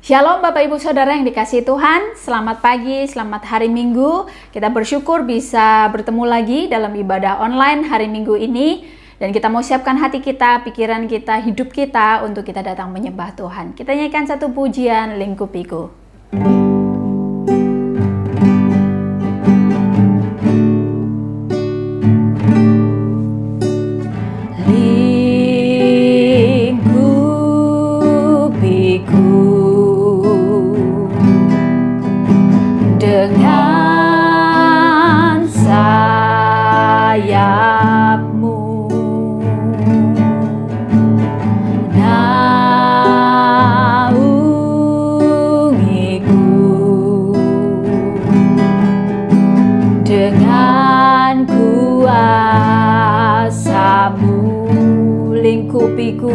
Shalom Bapak Ibu Saudara yang dikasihi Tuhan, selamat pagi, selamat hari Minggu. Kita bersyukur bisa bertemu lagi dalam ibadah online hari Minggu ini. Dan kita mau siapkan hati kita, pikiran kita, hidup kita untuk kita datang menyembah Tuhan. Kita nyanyikan satu pujian, Lingkupiku. Dengan sayapmu naungiku, dengan kuasa-Mu lingkupiku.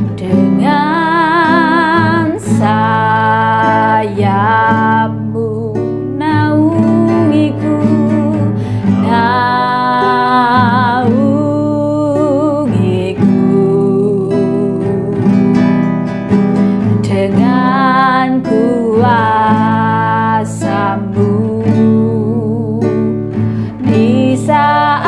Dengan sayapmu naungiku, dengan kuasa-Mu di saat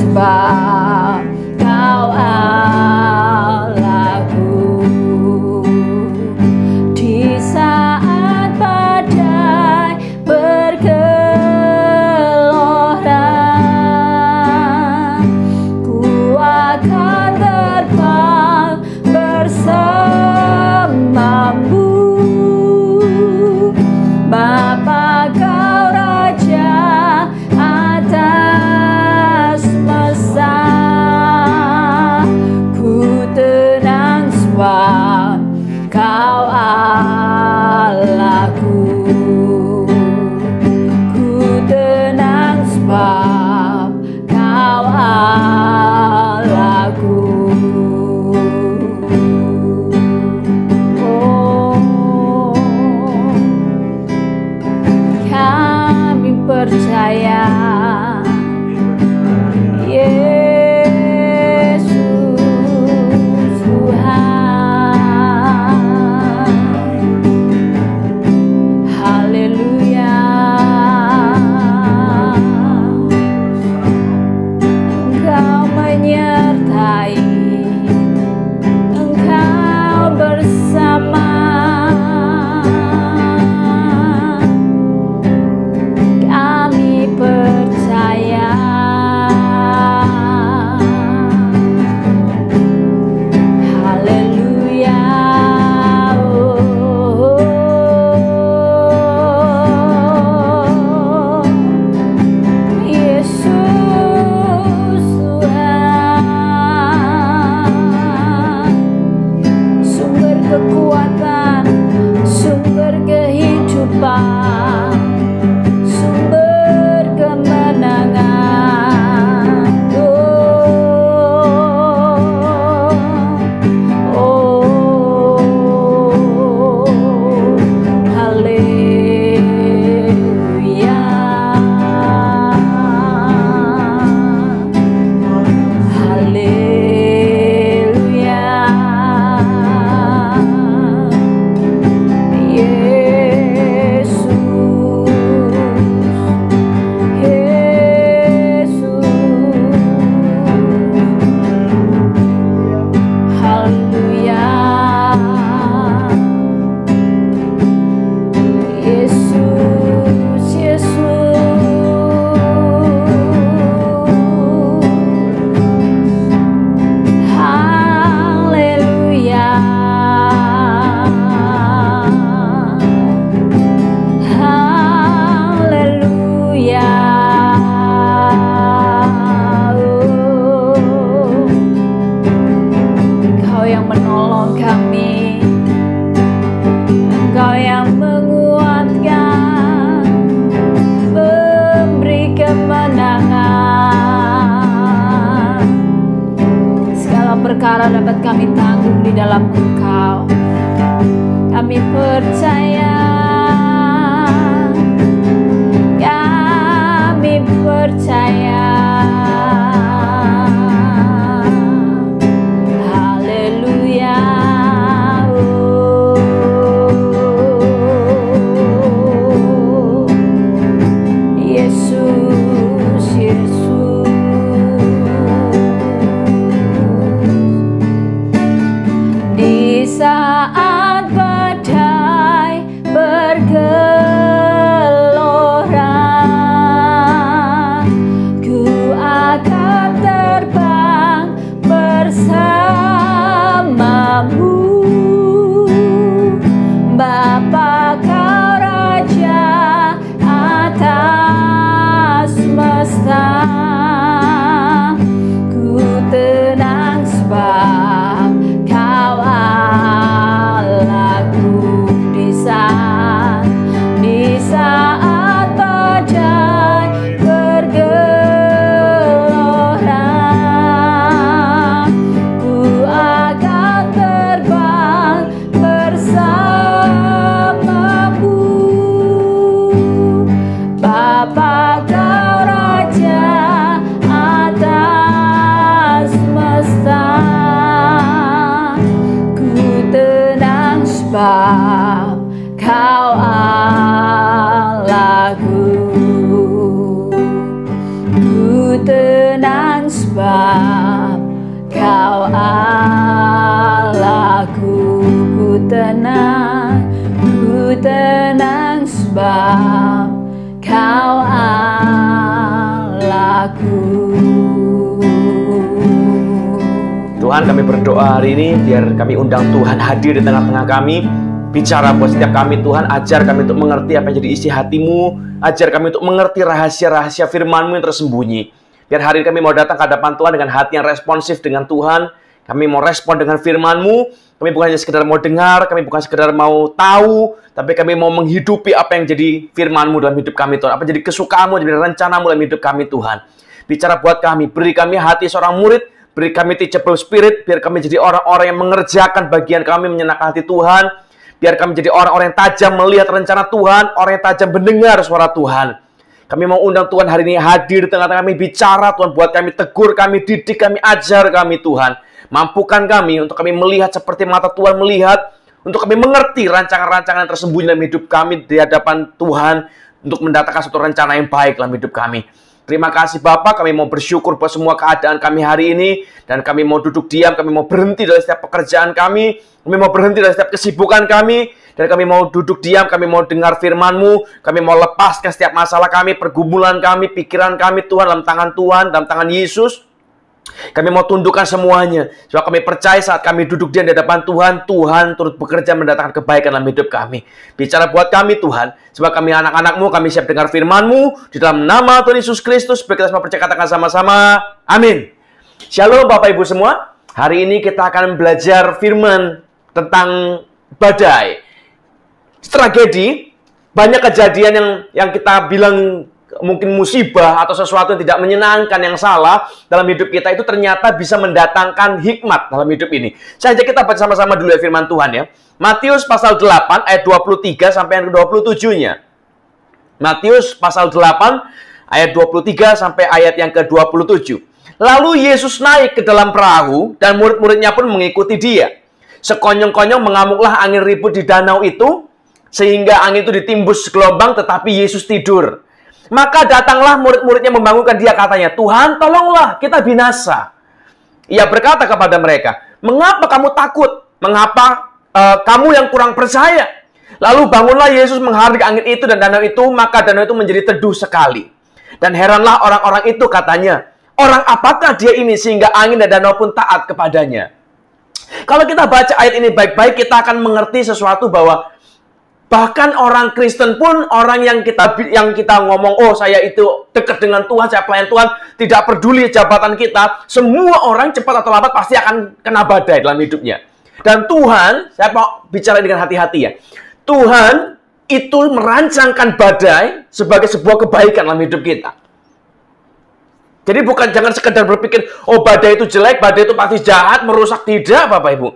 badai Haleluya. dapat kami tanggung di dalam Engkau. Kami percaya, kami percaya. Haleluya. Yesus, Yesus. Di saat badai bergelora, ku akan terbang bersamamu. Bapa, Kau Raja atas semesta, ku tenang sebab Kau Allahku. Di saat badai bergelora, ku akan terbang bersamamu. Bapa, Kau Raja atas semesta, ku tenang sebab Kau Allahku. Ku tenang sebab Kau Allahku. Ku tenang sebab Kau Allahku. Tuhan, kami berdoa hari ini biar kami undang Tuhan hadir di tengah-tengah kami. Bicara buat setiap kami Tuhan, ajar kami untuk mengerti apa yang jadi isi hati-Mu, ajar kami untuk mengerti rahasia-rahasia firman-Mu yang tersembunyi. Biar hari ini kami mau datang ke hadapan Tuhan dengan hati yang responsif dengan Tuhan. Kami mau respon dengan firman-Mu. Kami bukan hanya sekedar mau dengar, kami bukan sekedar mau tahu, tapi kami mau menghidupi apa yang jadi firman-Mu dalam hidup kami Tuhan. Apa yang jadi kesukaan-Mu, jadi rencana-Mu dalam hidup kami Tuhan. Bicara buat kami, beri kami hati seorang murid, beri kami teachable spirit, biar kami jadi orang-orang yang mengerjakan bagian kami menyenangkan hati Tuhan. Biar kami jadi orang-orang yang tajam melihat rencana Tuhan, orang yang tajam mendengar suara Tuhan. Kami mau undang Tuhan hari ini hadir di tengah-tengah kami, bicara Tuhan buat kami, tegur kami, didik kami, ajar kami Tuhan. Mampukan kami untuk kami melihat seperti mata Tuhan melihat, untuk kami mengerti rancangan-rancangan yang tersembunyi dalam hidup kami di hadapan Tuhan, untuk mendatangkan suatu rencana yang baik dalam hidup kami. Terima kasih Bapak, kami mau bersyukur buat semua keadaan kami hari ini, dan kami mau duduk diam, kami mau berhenti dari setiap pekerjaan kami mau berhenti dari setiap kesibukan kami, dan kami mau duduk diam, kami mau dengar firman-Mu, kami mau lepaskan setiap masalah kami, pergumulan kami, pikiran kami Tuhan dalam tangan Tuhan, dalam tangan Yesus. Kami mau tundukkan semuanya, sebab kami percaya saat kami duduk di hadapan Tuhan, Tuhan turut bekerja mendatangkan kebaikan dalam hidup kami. Bicara buat kami Tuhan, sebab kami anak-anak-Mu, kami siap dengar firman-Mu, di dalam nama Tuhan Yesus Kristus, biar kita semua percaya, katakan sama-sama, amin. Shalom Bapak Ibu semua, hari ini kita akan belajar firman tentang badai. Tragedi, banyak kejadian yang kita bilang mungkin musibah atau sesuatu yang tidak menyenangkan, yang salah dalam hidup kita, itu ternyata bisa mendatangkan hikmat dalam hidup ini. Saya ajak kita baca sama-sama dulu ya firman Tuhan ya. Matius pasal 8 ayat 23 sampai ayat 27-nya. Matius pasal 8 ayat 23 sampai ayat yang ke-27. Lalu Yesus naik ke dalam perahu dan murid-muridnya pun mengikuti dia. Sekonyong-konyong mengamuklah angin ribut di danau itu, sehingga angin itu ditimbus gelombang, tetapi Yesus tidur. Maka datanglah murid-muridnya membangunkan dia, katanya, Tuhan, tolonglah, kita binasa. Ia berkata kepada mereka, mengapa kamu takut? Mengapa kamu yang kurang percaya? Lalu bangunlah Yesus menghardik angin itu dan danau itu, maka danau itu menjadi teduh sekali. Dan heranlah orang-orang itu, katanya, orang apakah dia ini sehingga angin dan danau pun taat kepadanya? Kalau kita baca ayat ini baik-baik, kita akan mengerti sesuatu bahwa bahkan orang Kristen pun, orang yang kita ngomong, oh saya itu dekat dengan Tuhan, saya pelayan Tuhan, tidak peduli jabatan kita, semua orang cepat atau lambat pasti akan kena badai dalam hidupnya. Dan Tuhan, saya mau bicara dengan hati-hati ya, Tuhan itu merancangkan badai sebagai sebuah kebaikan dalam hidup kita. Jadi bukan jangan sekedar berpikir, oh badai itu jelek, badai itu pasti jahat, merusak. Tidak, Bapak Ibu.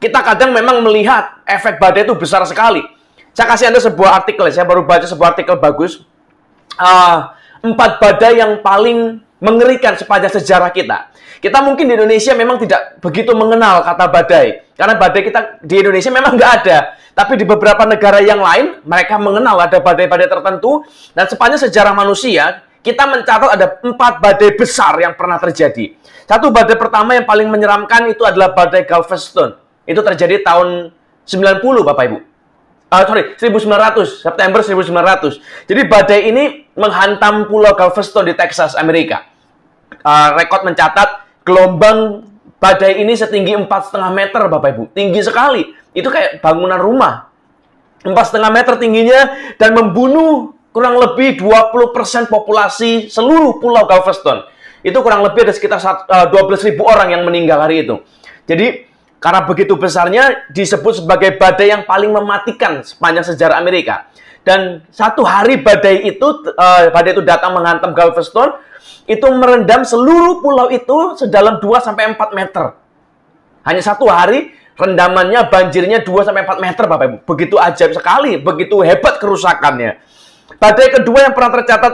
Kita kadang memang melihat efek badai itu besar sekali. Saya kasih Anda sebuah artikel, saya baru baca sebuah artikel bagus. 4 badai yang paling mengerikan sepanjang sejarah kita. Kita mungkin di Indonesia memang tidak begitu mengenal kata badai. Karena badai kita di Indonesia memang nggak ada. Tapi di beberapa negara yang lain, mereka mengenal ada badai-badai tertentu. Dan sepanjang sejarah manusia, kita mencatat ada 4 badai besar yang pernah terjadi. Satu badai pertama yang paling menyeramkan itu adalah badai Galveston. Itu terjadi tahun 90, Bapak Ibu. 1900, September 1900. Jadi badai ini menghantam pulau Galveston di Texas, Amerika. Rekod mencatat gelombang badai ini setinggi 4,5 meter, Bapak Ibu. Tinggi sekali. Itu kayak bangunan rumah. 4,5 meter tingginya dan membunuh kurang lebih 20% populasi seluruh pulau Galveston. Itu kurang lebih ada sekitar 12.000 orang yang meninggal hari itu. Jadi, karena begitu besarnya, disebut sebagai badai yang paling mematikan sepanjang sejarah Amerika. Dan satu hari badai itu datang menghantam Galveston, itu merendam seluruh pulau itu sedalam 2-4 meter. Hanya satu hari, rendamannya, banjirnya 2-4 meter, Bapak Ibu. Begitu ajaib sekali, begitu hebat kerusakannya. Badai kedua yang pernah tercatat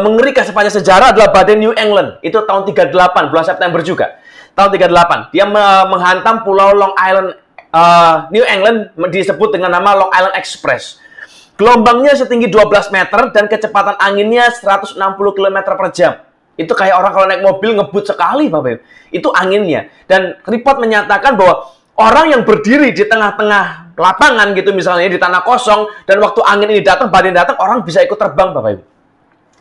mengerikan sepanjang sejarah adalah badai New England. Itu tahun 38, bulan September juga. Tahun 38. Dia menghantam pulau Long Island, New England, disebut dengan nama Long Island Express. Gelombangnya setinggi 12 meter dan kecepatan anginnya 160 km per jam. Itu kayak orang kalau naik mobil ngebut sekali, Bapak Ibu. Itu anginnya. Dan report menyatakan bahwa orang yang berdiri di tengah-tengah lapangan gitu misalnya di tanah kosong dan waktu angin ini datang, badai datang, orang bisa ikut terbang, Bapak Ibu.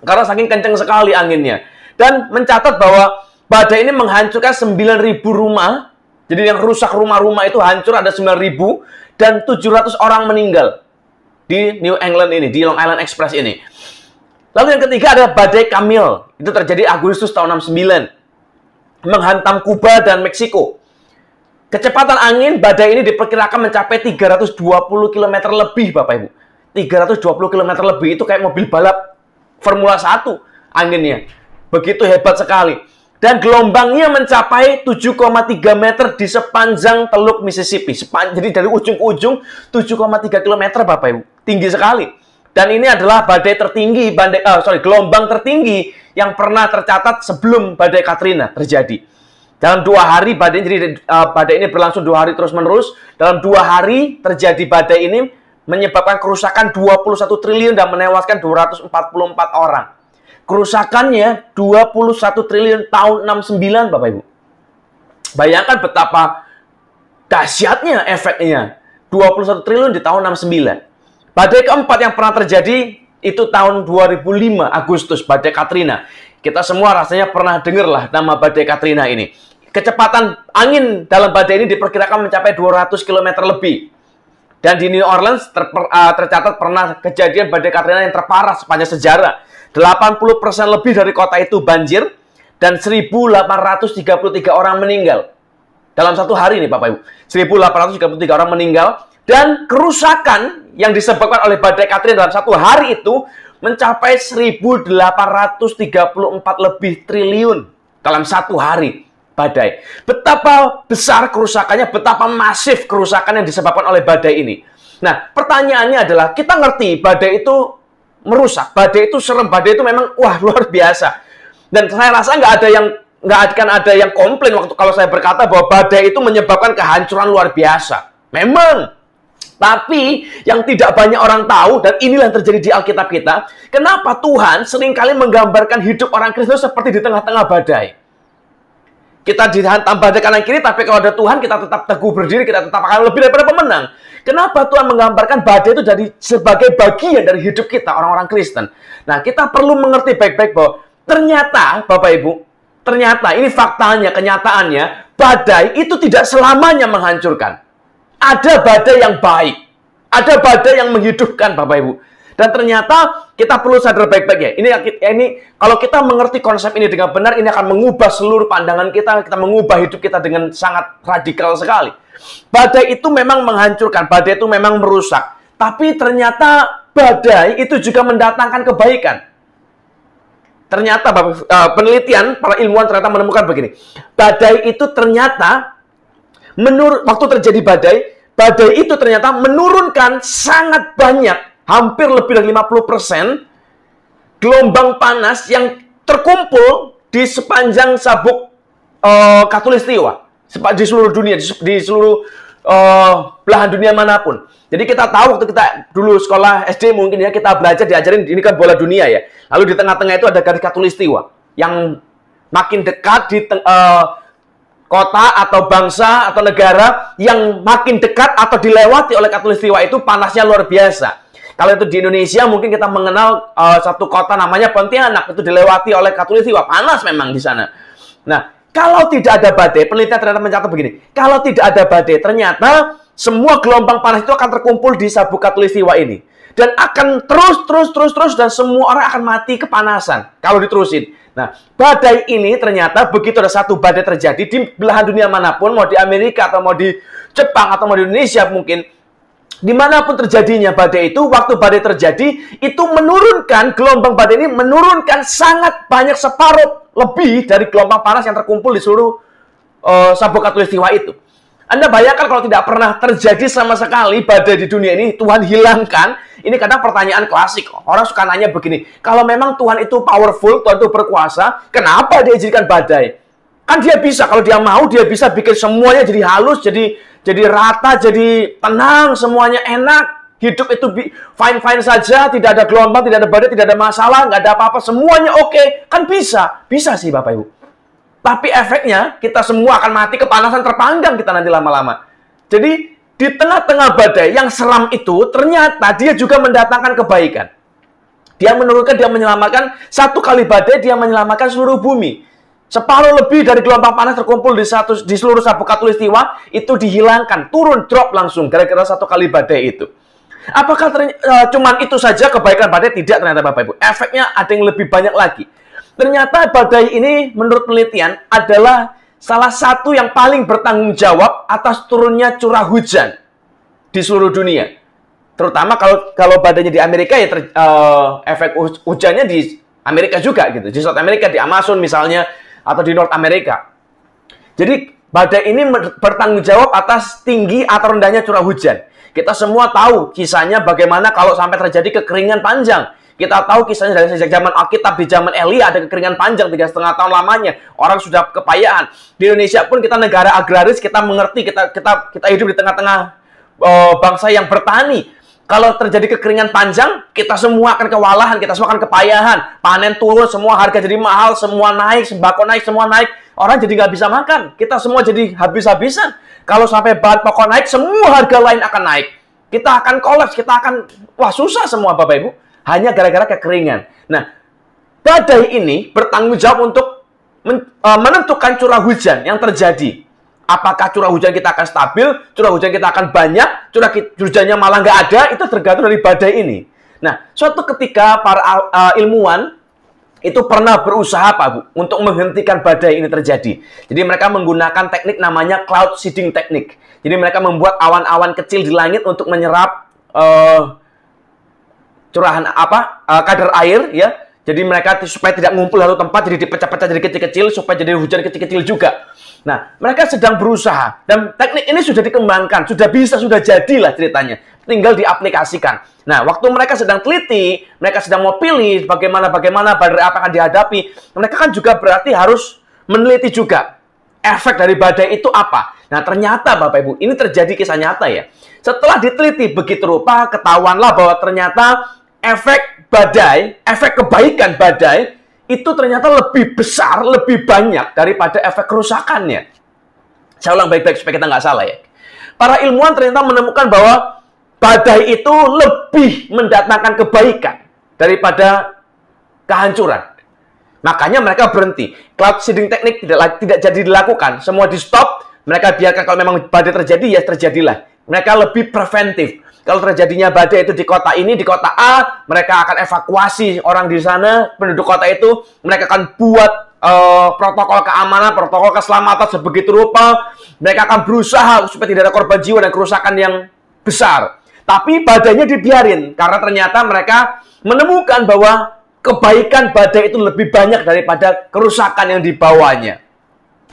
Karena saking kenceng sekali anginnya. Dan mencatat bahwa badai ini menghancurkan 9.000 rumah. Jadi yang rusak rumah-rumah itu hancur ada 9.000 dan 700 orang meninggal di New England ini, di Long Island Express ini. Lalu yang ketiga adalah badai Camille. Itu terjadi Agustus tahun 69. Menghantam Kuba dan Meksiko. Kecepatan angin badai ini diperkirakan mencapai 320 km lebih, Bapak Ibu. 320 km lebih itu kayak mobil balap Formula 1 anginnya. Begitu hebat sekali. Dan gelombangnya mencapai 7,3 meter di sepanjang Teluk Mississippi. Jadi dari ujung ke ujung 7,3 km, Bapak Ibu. Tinggi sekali. Dan ini adalah badai tertinggi, gelombang tertinggi yang pernah tercatat sebelum badai Katrina terjadi. Dalam 2 hari badai ini berlangsung 2 hari terus-menerus. Dalam 2 hari terjadi badai ini menyebabkan kerusakan 21 triliun dan menewaskan 244 orang. Kerusakannya 21 triliun tahun 69, Bapak Ibu. Bayangkan betapa dahsyatnya efeknya. 21 triliun di tahun 69. Badai keempat yang pernah terjadi itu tahun 2005 Agustus, badai Katrina. Kita semua rasanya pernah dengar lah nama badai Katrina ini. Kecepatan angin dalam badai ini diperkirakan mencapai 200 km lebih. Dan di New Orleans tercatat pernah kejadian badai Katrina yang terparah sepanjang sejarah. 80% lebih dari kota itu banjir dan 1.833 orang meninggal. Dalam satu hari ini, Bapak Ibu. 1.833 orang meninggal dan kerusakan yang disebabkan oleh badai Katrina dalam satu hari itu mencapai 1.834 lebih triliun dalam satu hari. Badai. Betapa besar kerusakannya, betapa masif kerusakan yang disebabkan oleh badai ini. Nah, pertanyaannya adalah, kita ngerti badai itu merusak, badai itu serem, badai itu memang wah luar biasa. Dan saya rasa nggak akan ada yang komplain waktu kalau saya berkata bahwa badai itu menyebabkan kehancuran luar biasa. Memang. Tapi yang tidak banyak orang tahu, dan inilah yang terjadi di Alkitab kita, kenapa Tuhan seringkali menggambarkan hidup orang Kristen seperti di tengah-tengah badai. Kita dihantam badai kanan kiri, tapi kalau ada Tuhan, kita tetap teguh berdiri, kita tetap akan lebih daripada pemenang. Kenapa Tuhan menggambarkan badai itu sebagai bagian dari hidup kita, orang-orang Kristen? Nah, kita perlu mengerti baik-baik bahwa ternyata, Bapak Ibu, ternyata ini faktanya, kenyataannya, badai itu tidak selamanya menghancurkan. Ada badai yang baik, ada badai yang menghidupkan, Bapak Ibu. Dan ternyata kita perlu sadar baik-baik ya. Ini kalau kita mengerti konsep ini dengan benar, ini akan mengubah seluruh pandangan kita mengubah hidup kita dengan sangat radikal sekali. Badai itu memang menghancurkan, badai itu memang merusak. Tapi ternyata badai itu juga mendatangkan kebaikan. ternyata penelitian para ilmuwan ternyata menemukan begini. Badai itu ternyata waktu terjadi badai itu ternyata menurunkan sangat banyak, hampir lebih dari 50% gelombang panas yang terkumpul di sepanjang sabuk Khatulistiwa, di seluruh dunia, di seluruh belahan dunia manapun. Jadi kita tahu waktu kita dulu sekolah SD mungkin ya, kita belajar diajarin ini kan bola dunia ya. Lalu di tengah-tengah itu ada garis Khatulistiwa yang makin dekat di kota atau bangsa atau negara yang makin dekat atau dilewati oleh Khatulistiwa itu panasnya luar biasa. Kalau itu di Indonesia mungkin kita mengenal satu kota namanya Pontianak, itu dilewati oleh Khatulistiwa, panas memang di sana. Nah, kalau tidak ada badai, penelitian ternyata mencatat begini, kalau tidak ada badai ternyata semua gelombang panas itu akan terkumpul di sabuk Khatulistiwa ini. Dan akan terus, dan semua orang akan mati kepanasan kalau diterusin. Nah, badai ini ternyata begitu ada satu badai terjadi di belahan dunia manapun, mau di Amerika atau mau di Jepang atau mau di Indonesia mungkin, dimanapun terjadinya badai itu, waktu badai terjadi, itu menurunkan, gelombang badai ini menurunkan sangat banyak, separuh lebih dari gelombang panas yang terkumpul di seluruh sabuk Khatulistiwa itu. Anda bayangkan kalau tidak pernah terjadi sama sekali badai di dunia ini, Tuhan hilangkan. Ini kadang pertanyaan klasik. Orang suka nanya begini, kalau memang Tuhan itu powerful, Tuhan itu berkuasa, kenapa dia izinkan badai? Kan dia bisa, kalau dia mau, dia bisa bikin semuanya jadi halus, jadi rata, jadi tenang, semuanya enak. Hidup itu fine-fine saja, tidak ada gelombang, tidak ada badai, tidak ada masalah, nggak ada apa-apa, semuanya oke. Kan bisa. Bisa sih Bapak Ibu. Tapi efeknya, kita semua akan mati kepanasan, terpanggang kita nanti lama-lama. Jadi, di tengah-tengah badai yang seram itu, ternyata dia juga mendatangkan kebaikan. Dia menurunkan, dia menyelamatkan, satu kali badai, dia menyelamatkan seluruh bumi. Separuh lebih dari gelombang panas terkumpul di seluruh sabuk Khatulistiwa, itu dihilangkan, turun, drop langsung, gara-gara satu kali badai itu. Apakah cuman itu saja kebaikan badai? Tidak ternyata Bapak Ibu. Efeknya ada yang lebih banyak lagi. Ternyata badai ini menurut penelitian adalah salah satu yang paling bertanggung jawab atas turunnya curah hujan di seluruh dunia. Terutama kalau badainya di Amerika ya efek hujannya di Amerika juga gitu. Di South Amerika, di Amazon misalnya, atau di North Amerika. Jadi badai ini bertanggung jawab atas tinggi atau rendahnya curah hujan. Kita semua tahu kisahnya bagaimana kalau sampai terjadi kekeringan panjang. Kita tahu kisahnya dari sejak zaman Alkitab, di zaman Elia ada kekeringan panjang 3,5 tahun lamanya. Orang sudah kepayahan. Di Indonesia pun kita negara agraris, kita mengerti, kita hidup di tengah-tengah bangsa yang bertani. Kalau terjadi kekeringan panjang, kita semua akan kewalahan, kita semua akan kepayahan. Panen turun, semua harga jadi mahal, semua naik, sembako naik, semua naik. Orang jadi nggak bisa makan. Kita semua jadi habis-habisan. Kalau sampai bahan pokok naik, semua harga lain akan naik. Kita akan kolaps, kita akan, wah susah semua Bapak Ibu. Hanya gara-gara kekeringan. Nah, badai ini bertanggung jawab untuk menentukan curah hujan yang terjadi. Apakah curah hujan kita akan stabil, curah hujan kita akan banyak, curah hujannya malah nggak ada, itu tergantung dari badai ini. Nah, suatu ketika para ilmuwan itu pernah berusaha Pak Bu, untuk menghentikan badai ini terjadi. Jadi mereka menggunakan teknik namanya cloud seeding teknik. Jadi mereka membuat awan-awan kecil di langit untuk menyerap curahan kadar air ya. Jadi mereka supaya tidak ngumpul satu tempat, jadi dipecah-pecah jadi kecil-kecil supaya jadi hujan kecil-kecil juga. Nah, mereka sedang berusaha dan teknik ini sudah dikembangkan, sudah jadilah ceritanya. Tinggal diaplikasikan. Nah, waktu mereka sedang teliti, mereka sedang mau pilih bagaimana badai apa akan dihadapi, mereka kan juga berarti harus meneliti juga efek dari badai itu apa. Nah, ternyata Bapak Ibu, ini terjadi kisah nyata ya. Setelah diteliti begitu rupa, ketahuanlah bahwa ternyata efek badai, efek kebaikan badai, itu ternyata lebih besar, lebih banyak daripada efek kerusakannya. Saya ulang baik-baik supaya kita nggak salah ya. Para ilmuwan ternyata menemukan bahwa badai itu lebih mendatangkan kebaikan daripada kehancuran. Makanya mereka berhenti. Cloud seeding teknik tidak jadi dilakukan. Semua di stop. Mereka biarkan kalau memang badai terjadi, ya terjadilah. Mereka lebih preventif. Kalau terjadinya badai itu di kota ini, di kota A, mereka akan evakuasi orang di sana, penduduk kota itu, mereka akan buat protokol keamanan, protokol keselamatan sebegitu rupa. Mereka akan berusaha supaya tidak ada korban jiwa dan kerusakan yang besar. Tapi badainya dibiarin, karena ternyata mereka menemukan bahwa kebaikan badai itu lebih banyak daripada kerusakan yang dibawanya.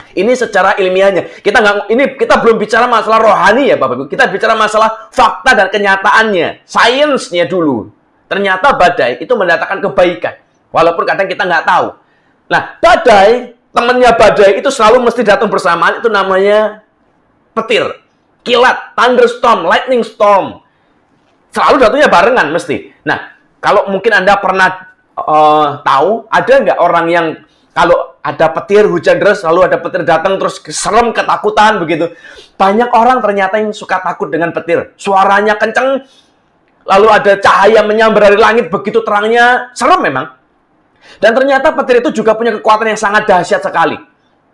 Ini secara ilmiahnya. Kita belum bicara masalah rohani ya Bapak Ibu. Kita bicara masalah fakta dan kenyataannya, sainsnya dulu. Ternyata badai itu mendatangkan kebaikan, walaupun kadang kita nggak tahu. Nah, badai, temannya badai itu selalu mesti datang bersamaan. Itu namanya petir, kilat, thunderstorm, lightning storm. Selalu datangnya barengan mesti. Nah, kalau mungkin Anda pernah tahu, ada nggak orang yang kalau ada petir, hujan deras, lalu ada petir datang, terus serem, ketakutan, begitu. Banyak orang ternyata yang suka takut dengan petir. Suaranya kenceng, lalu ada cahaya menyambar dari langit, begitu terangnya, serem memang. Dan ternyata petir itu juga punya kekuatan yang sangat dahsyat sekali.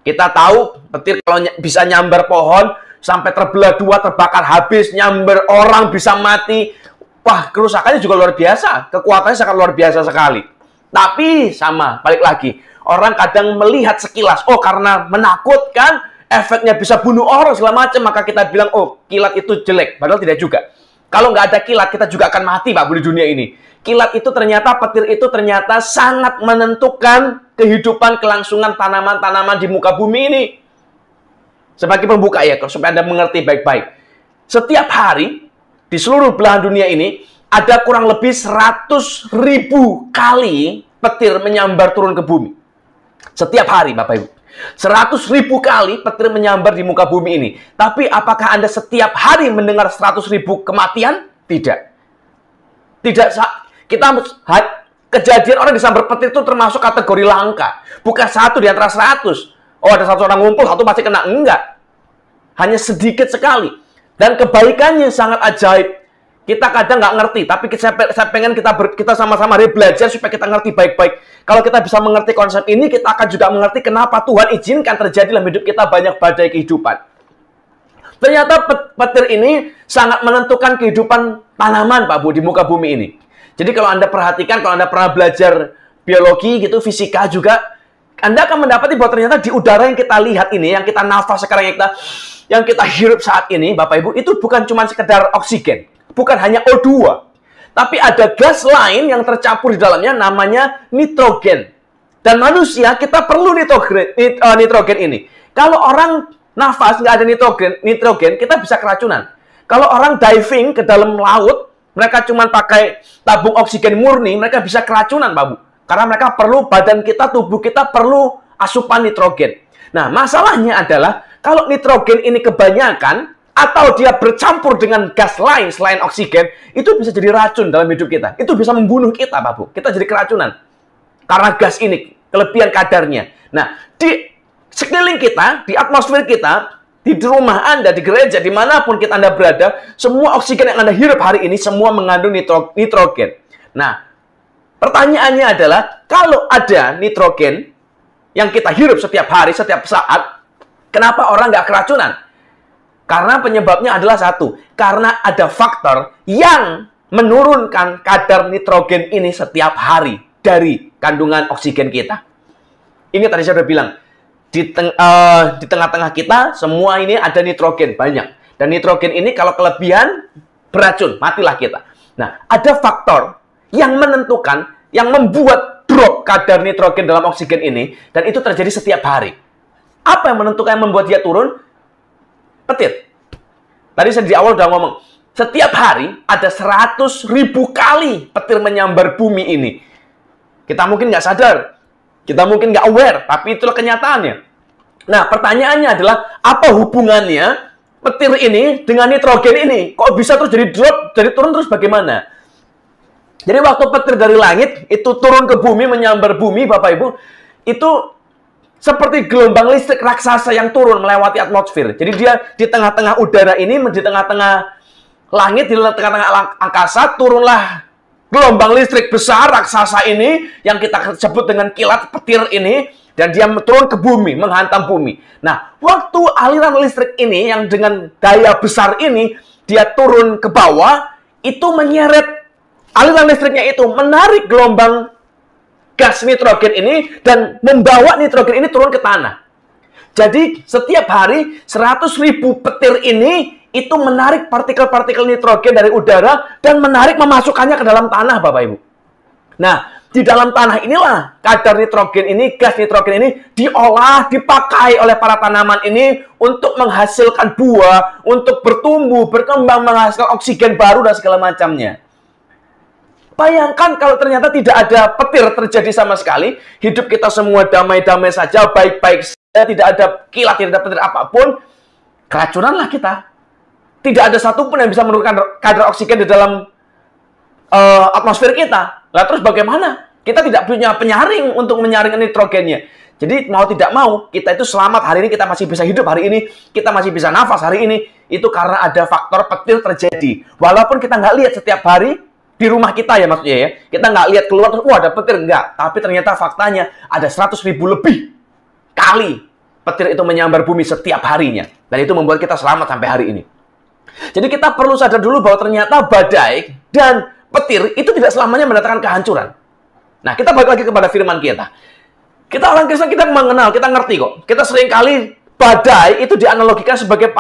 Kita tahu, petir kalau bisa nyambar pohon, sampai terbelah dua, terbakar habis, nyambar orang, bisa mati. Wah, kerusakannya juga luar biasa. Kekuatannya sangat luar biasa sekali. Tapi sama, balik lagi. Orang kadang melihat sekilas, oh karena menakutkan, efeknya bisa bunuh orang segala macam, maka kita bilang, oh kilat itu jelek. Padahal tidak juga. Kalau nggak ada kilat, kita juga akan mati Pak Bu di dunia ini. Kilat itu ternyata, petir itu ternyata sangat menentukan kehidupan kelangsungan tanaman-tanaman di muka bumi ini. Sebagai pembuka ya, supaya Anda mengerti baik-baik. Setiap hari, di seluruh belahan dunia ini, ada kurang lebih 100.000 kali petir menyambar turun ke bumi. Setiap hari, Bapak Ibu. 100.000 kali petir menyambar di muka bumi ini. Tapi apakah Anda setiap hari mendengar 100.000 kematian? Tidak. Tidak. Kejadian orang disambar petir itu termasuk kategori langka. Bukan satu di antara 100. Oh, ada satu orang ngumpul, satu pasti kena. Enggak. Hanya sedikit sekali. Dan kebaikannya sangat ajaib. Kita kadang nggak ngerti, tapi saya pengen kita sama-sama belajar supaya kita ngerti baik-baik. Kalau kita bisa mengerti konsep ini, kita akan juga mengerti kenapa Tuhan izinkan terjadi dalam hidup kita banyak badai kehidupan. Ternyata petir ini sangat menentukan kehidupan tanaman, Pak Bu, di muka bumi ini. Jadi kalau Anda perhatikan, kalau Anda pernah belajar biologi gitu, fisika juga, Anda akan mendapati bahwa ternyata di udara yang kita lihat ini, yang kita nafas sekarang, yang kita hirup saat ini, Bapak Ibu, itu bukan cuma sekedar oksigen. Bukan hanya O2, tapi ada gas lain yang tercampur di dalamnya namanya nitrogen. Dan manusia kita perlu nitrogen ini. Kalau orang nafas nggak ada nitrogen, kita bisa keracunan. Kalau orang diving ke dalam laut, mereka cuma pakai tabung oksigen murni, mereka bisa keracunan, Pak Bu. Karena mereka perlu, badan kita, tubuh kita perlu asupan nitrogen. Nah, masalahnya adalah kalau nitrogen ini kebanyakan, atau dia bercampur dengan gas lain selain oksigen, itu bisa jadi racun dalam hidup kita. Itu bisa membunuh kita, Pak Bu. Kita jadi keracunan. Karena gas ini, kelebihan kadarnya. Nah, di sekeliling kita, di atmosfer kita, di rumah Anda, di gereja, dimanapun Anda berada, semua oksigen yang Anda hirup hari ini, semua mengandung nitrogen. Nah, pertanyaannya adalah, kalau ada nitrogen yang kita hirup setiap hari, setiap saat, kenapa orang nggak keracunan? Karena penyebabnya adalah satu. Karena ada faktor yang menurunkan kadar nitrogen ini setiap hari dari kandungan oksigen kita. Ini tadi saya sudah bilang, di tengah-tengah kita, semua ini ada nitrogen banyak. Dan nitrogen ini kalau kelebihan, beracun, matilah kita. Nah, ada faktor yang menentukan, yang membuat drop kadar nitrogen dalam oksigen ini, dan itu terjadi setiap hari. Apa yang menentukan, yang membuat dia turun? Petir. Tadi saya di awal udah ngomong, setiap hari ada 100.000 kali petir menyambar bumi ini. Kita mungkin nggak sadar, kita mungkin nggak aware, tapi itulah kenyataannya. Nah, pertanyaannya adalah, apa hubungannya petir ini dengan nitrogen ini? Kok bisa terus jadi drop, jadi turun terus bagaimana? Jadi waktu petir dari langit, itu turun ke bumi, menyambar bumi, Bapak Ibu, itu seperti gelombang listrik raksasa yang turun melewati atmosfer. Jadi dia di tengah-tengah udara ini, di tengah-tengah langit, di tengah-tengah angkasa, turunlah gelombang listrik besar raksasa ini, yang kita sebut dengan kilat petir ini, dan dia turun ke bumi, menghantam bumi. Nah, waktu aliran listrik ini, yang dengan daya besar ini, dia turun ke bawah, itu menyeret aliran listriknya itu, menarik gelombang gas nitrogen ini dan membawa nitrogen ini turun ke tanah. Jadi setiap hari 100.000 petir ini itu menarik partikel-partikel nitrogen dari udara dan menarik memasukkannya ke dalam tanah, Bapak Ibu. Nah, di dalam tanah inilah kadar nitrogen ini, gas nitrogen ini diolah, dipakai oleh para tanaman ini untuk menghasilkan buah, untuk bertumbuh, berkembang, menghasilkan oksigen baru dan segala macamnya. Bayangkan kalau ternyata tidak ada petir terjadi sama sekali, hidup kita semua damai-damai saja, baik-baik saja, tidak ada kilat, tidak ada petir apapun, keracunanlah kita. Tidak ada satupun yang bisa menurunkan kadar oksigen di dalam atmosfer kita. Lah terus bagaimana? Kita tidak punya penyaring untuk menyaring nitrogennya. Jadi mau tidak mau, kita itu selamat hari ini, kita masih bisa hidup hari ini, kita masih bisa nafas hari ini, itu karena ada faktor petir terjadi. Walaupun kita nggak lihat setiap hari, di rumah kita ya maksudnya ya, kita nggak lihat keluar terus, wah ada petir, enggak. Tapi ternyata faktanya ada 100.000 lebih kali petir itu menyambar bumi setiap harinya. Dan itu membuat kita selamat sampai hari ini. Jadi kita perlu sadar dulu bahwa ternyata badai dan petir itu tidak selamanya mendatangkan kehancuran. Nah, kita balik lagi kepada firman kita. Kita orang Kristen, kita mengenal, kita ngerti kok. Kita seringkali badai itu dianalogikan sebagai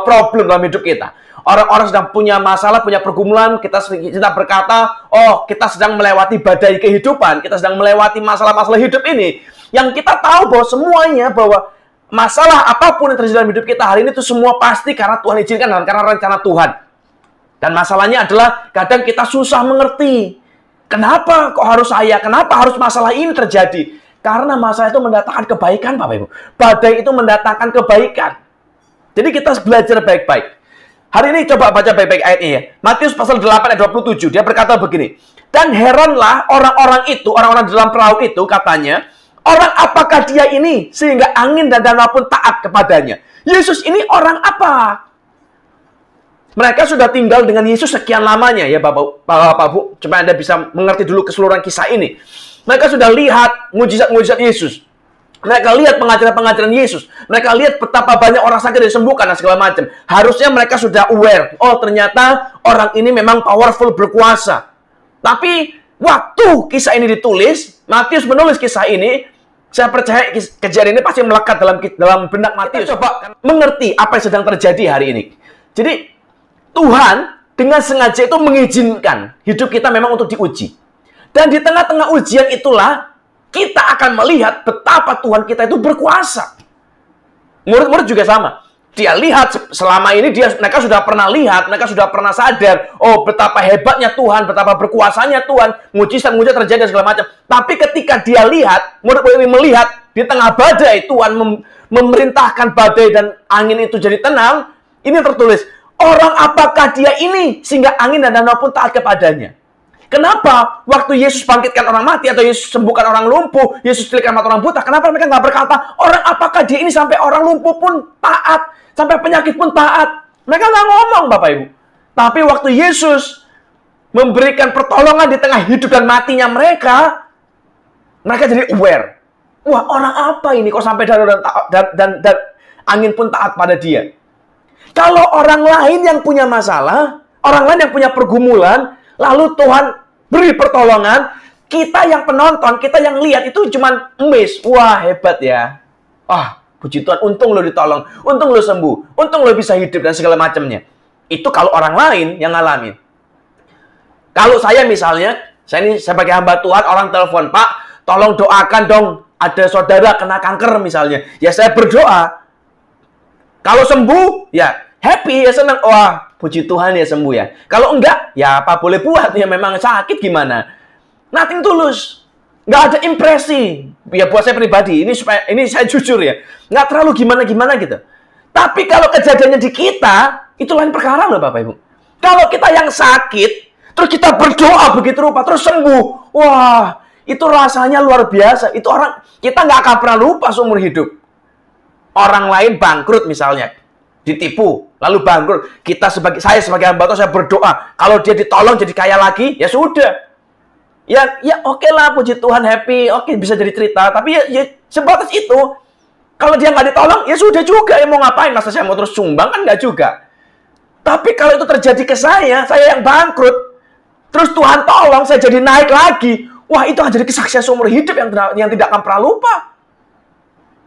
problem dalam hidup kita. Orang-orang sedang punya masalah, punya pergumulan, kita berkata, oh kita sedang melewati badai kehidupan, kita sedang melewati masalah-masalah hidup ini. Yang kita tahu bahwa semuanya, bahwa masalah apapun yang terjadi dalam hidup kita hari ini itu semua pasti karena Tuhan izinkan dan karena rencana Tuhan. Dan masalahnya adalah kadang kita susah mengerti. Kenapa kok harus saya? Kenapa harus masalah ini terjadi? Karena masalah itu mendatangkan kebaikan, Bapak Ibu. Badai itu mendatangkan kebaikan. Jadi kita belajar baik-baik. Hari ini coba baca baik-baik ayatnya ya. Matius pasal 8 ayat 27. Dia berkata begini. Dan heranlah orang-orang itu, orang-orang dalam perahu itu katanya, orang apakah dia ini sehingga angin dan danau pun taat kepadanya? Yesus ini orang apa? Mereka sudah tinggal dengan Yesus sekian lamanya ya Bapak Bu. Coba Anda bisa mengerti dulu keseluruhan kisah ini. Mereka sudah lihat mujizat-mujizat Yesus. Mereka lihat pengajaran-pengajaran Yesus. Mereka lihat betapa banyak orang sakit disembuhkan dan segala macam. Harusnya mereka sudah aware. Oh, ternyata orang ini memang powerful, berkuasa. Tapi waktu kisah ini ditulis, Matius menulis kisah ini, saya percaya kejadian ini pasti melekat dalam benak Matius. Kita coba mengerti apa yang sedang terjadi hari ini. Jadi, Tuhan dengan sengaja itu mengizinkan hidup kita memang untuk diuji. Dan di tengah-tengah ujian itulah, kita akan melihat betapa Tuhan kita itu berkuasa. Murid-murid juga sama. Dia lihat selama ini, mereka sudah pernah lihat, mereka sudah pernah sadar, oh betapa hebatnya Tuhan, betapa berkuasanya Tuhan, mujizat-mujizat terjadi dan segala macam. Tapi ketika dia lihat, murid-murid ini melihat, di tengah badai Tuhan memerintahkan badai dan angin itu jadi tenang, ini tertulis, orang apakah dia ini sehingga angin dan danau pun taat kepadanya. Kenapa waktu Yesus bangkitkan orang mati atau Yesus sembuhkan orang lumpuh, Yesus pulihkan mata orang buta, kenapa mereka nggak berkata, orang apakah dia ini sampai orang lumpuh pun taat, sampai penyakit pun taat? Mereka nggak ngomong, Bapak Ibu. Tapi waktu Yesus memberikan pertolongan di tengah hidup dan matinya mereka jadi aware. Wah, orang apa ini kok sampai danau dan angin pun taat pada dia? Kalau orang lain yang punya masalah, orang lain yang punya pergumulan, lalu Tuhan beri pertolongan, kita yang penonton, kita yang lihat itu cuma amazed. Wah, hebat ya. Wah, puji Tuhan, untung lo ditolong, untung lo sembuh, untung lo bisa hidup dan segala macamnya. Itu kalau orang lain yang ngalamin. Kalau saya misalnya, saya ini sebagai hamba Tuhan, orang telepon, Pak, tolong doakan dong, ada saudara kena kanker misalnya. Ya saya berdoa. Kalau sembuh, ya happy, ya senang. Wah, puji Tuhan ya sembuh ya. Kalau enggak, ya apa boleh buat. Ya memang sakit gimana. Nothing tulus. Nggak ada impresi. Ya buat saya pribadi, ini saya jujur ya. Nggak terlalu gimana-gimana gitu. Tapi kalau kejadiannya di kita, itu lain perkara loh Bapak Ibu. Kalau kita yang sakit, terus kita berdoa begitu rupa, terus sembuh. Wah, itu rasanya luar biasa. Itu orang, kita nggak akan pernah lupa seumur hidup. Orang lain bangkrut misalnya. Ditipu, lalu bangkrut. Saya sebagai hamba Tuhan, saya berdoa. Kalau dia ditolong jadi kaya lagi, ya sudah. Ya oke lah, puji Tuhan, happy. Oke, bisa jadi cerita. Tapi ya sebatas itu. Kalau dia nggak ditolong, ya sudah juga. Ya mau ngapain? Masa saya mau terus sumbang? Kan nggak juga. Tapi kalau itu terjadi ke saya yang bangkrut. Terus Tuhan tolong, saya jadi naik lagi. Wah, itu akan jadi kesaksian seumur hidup yang tidak akan pernah lupa.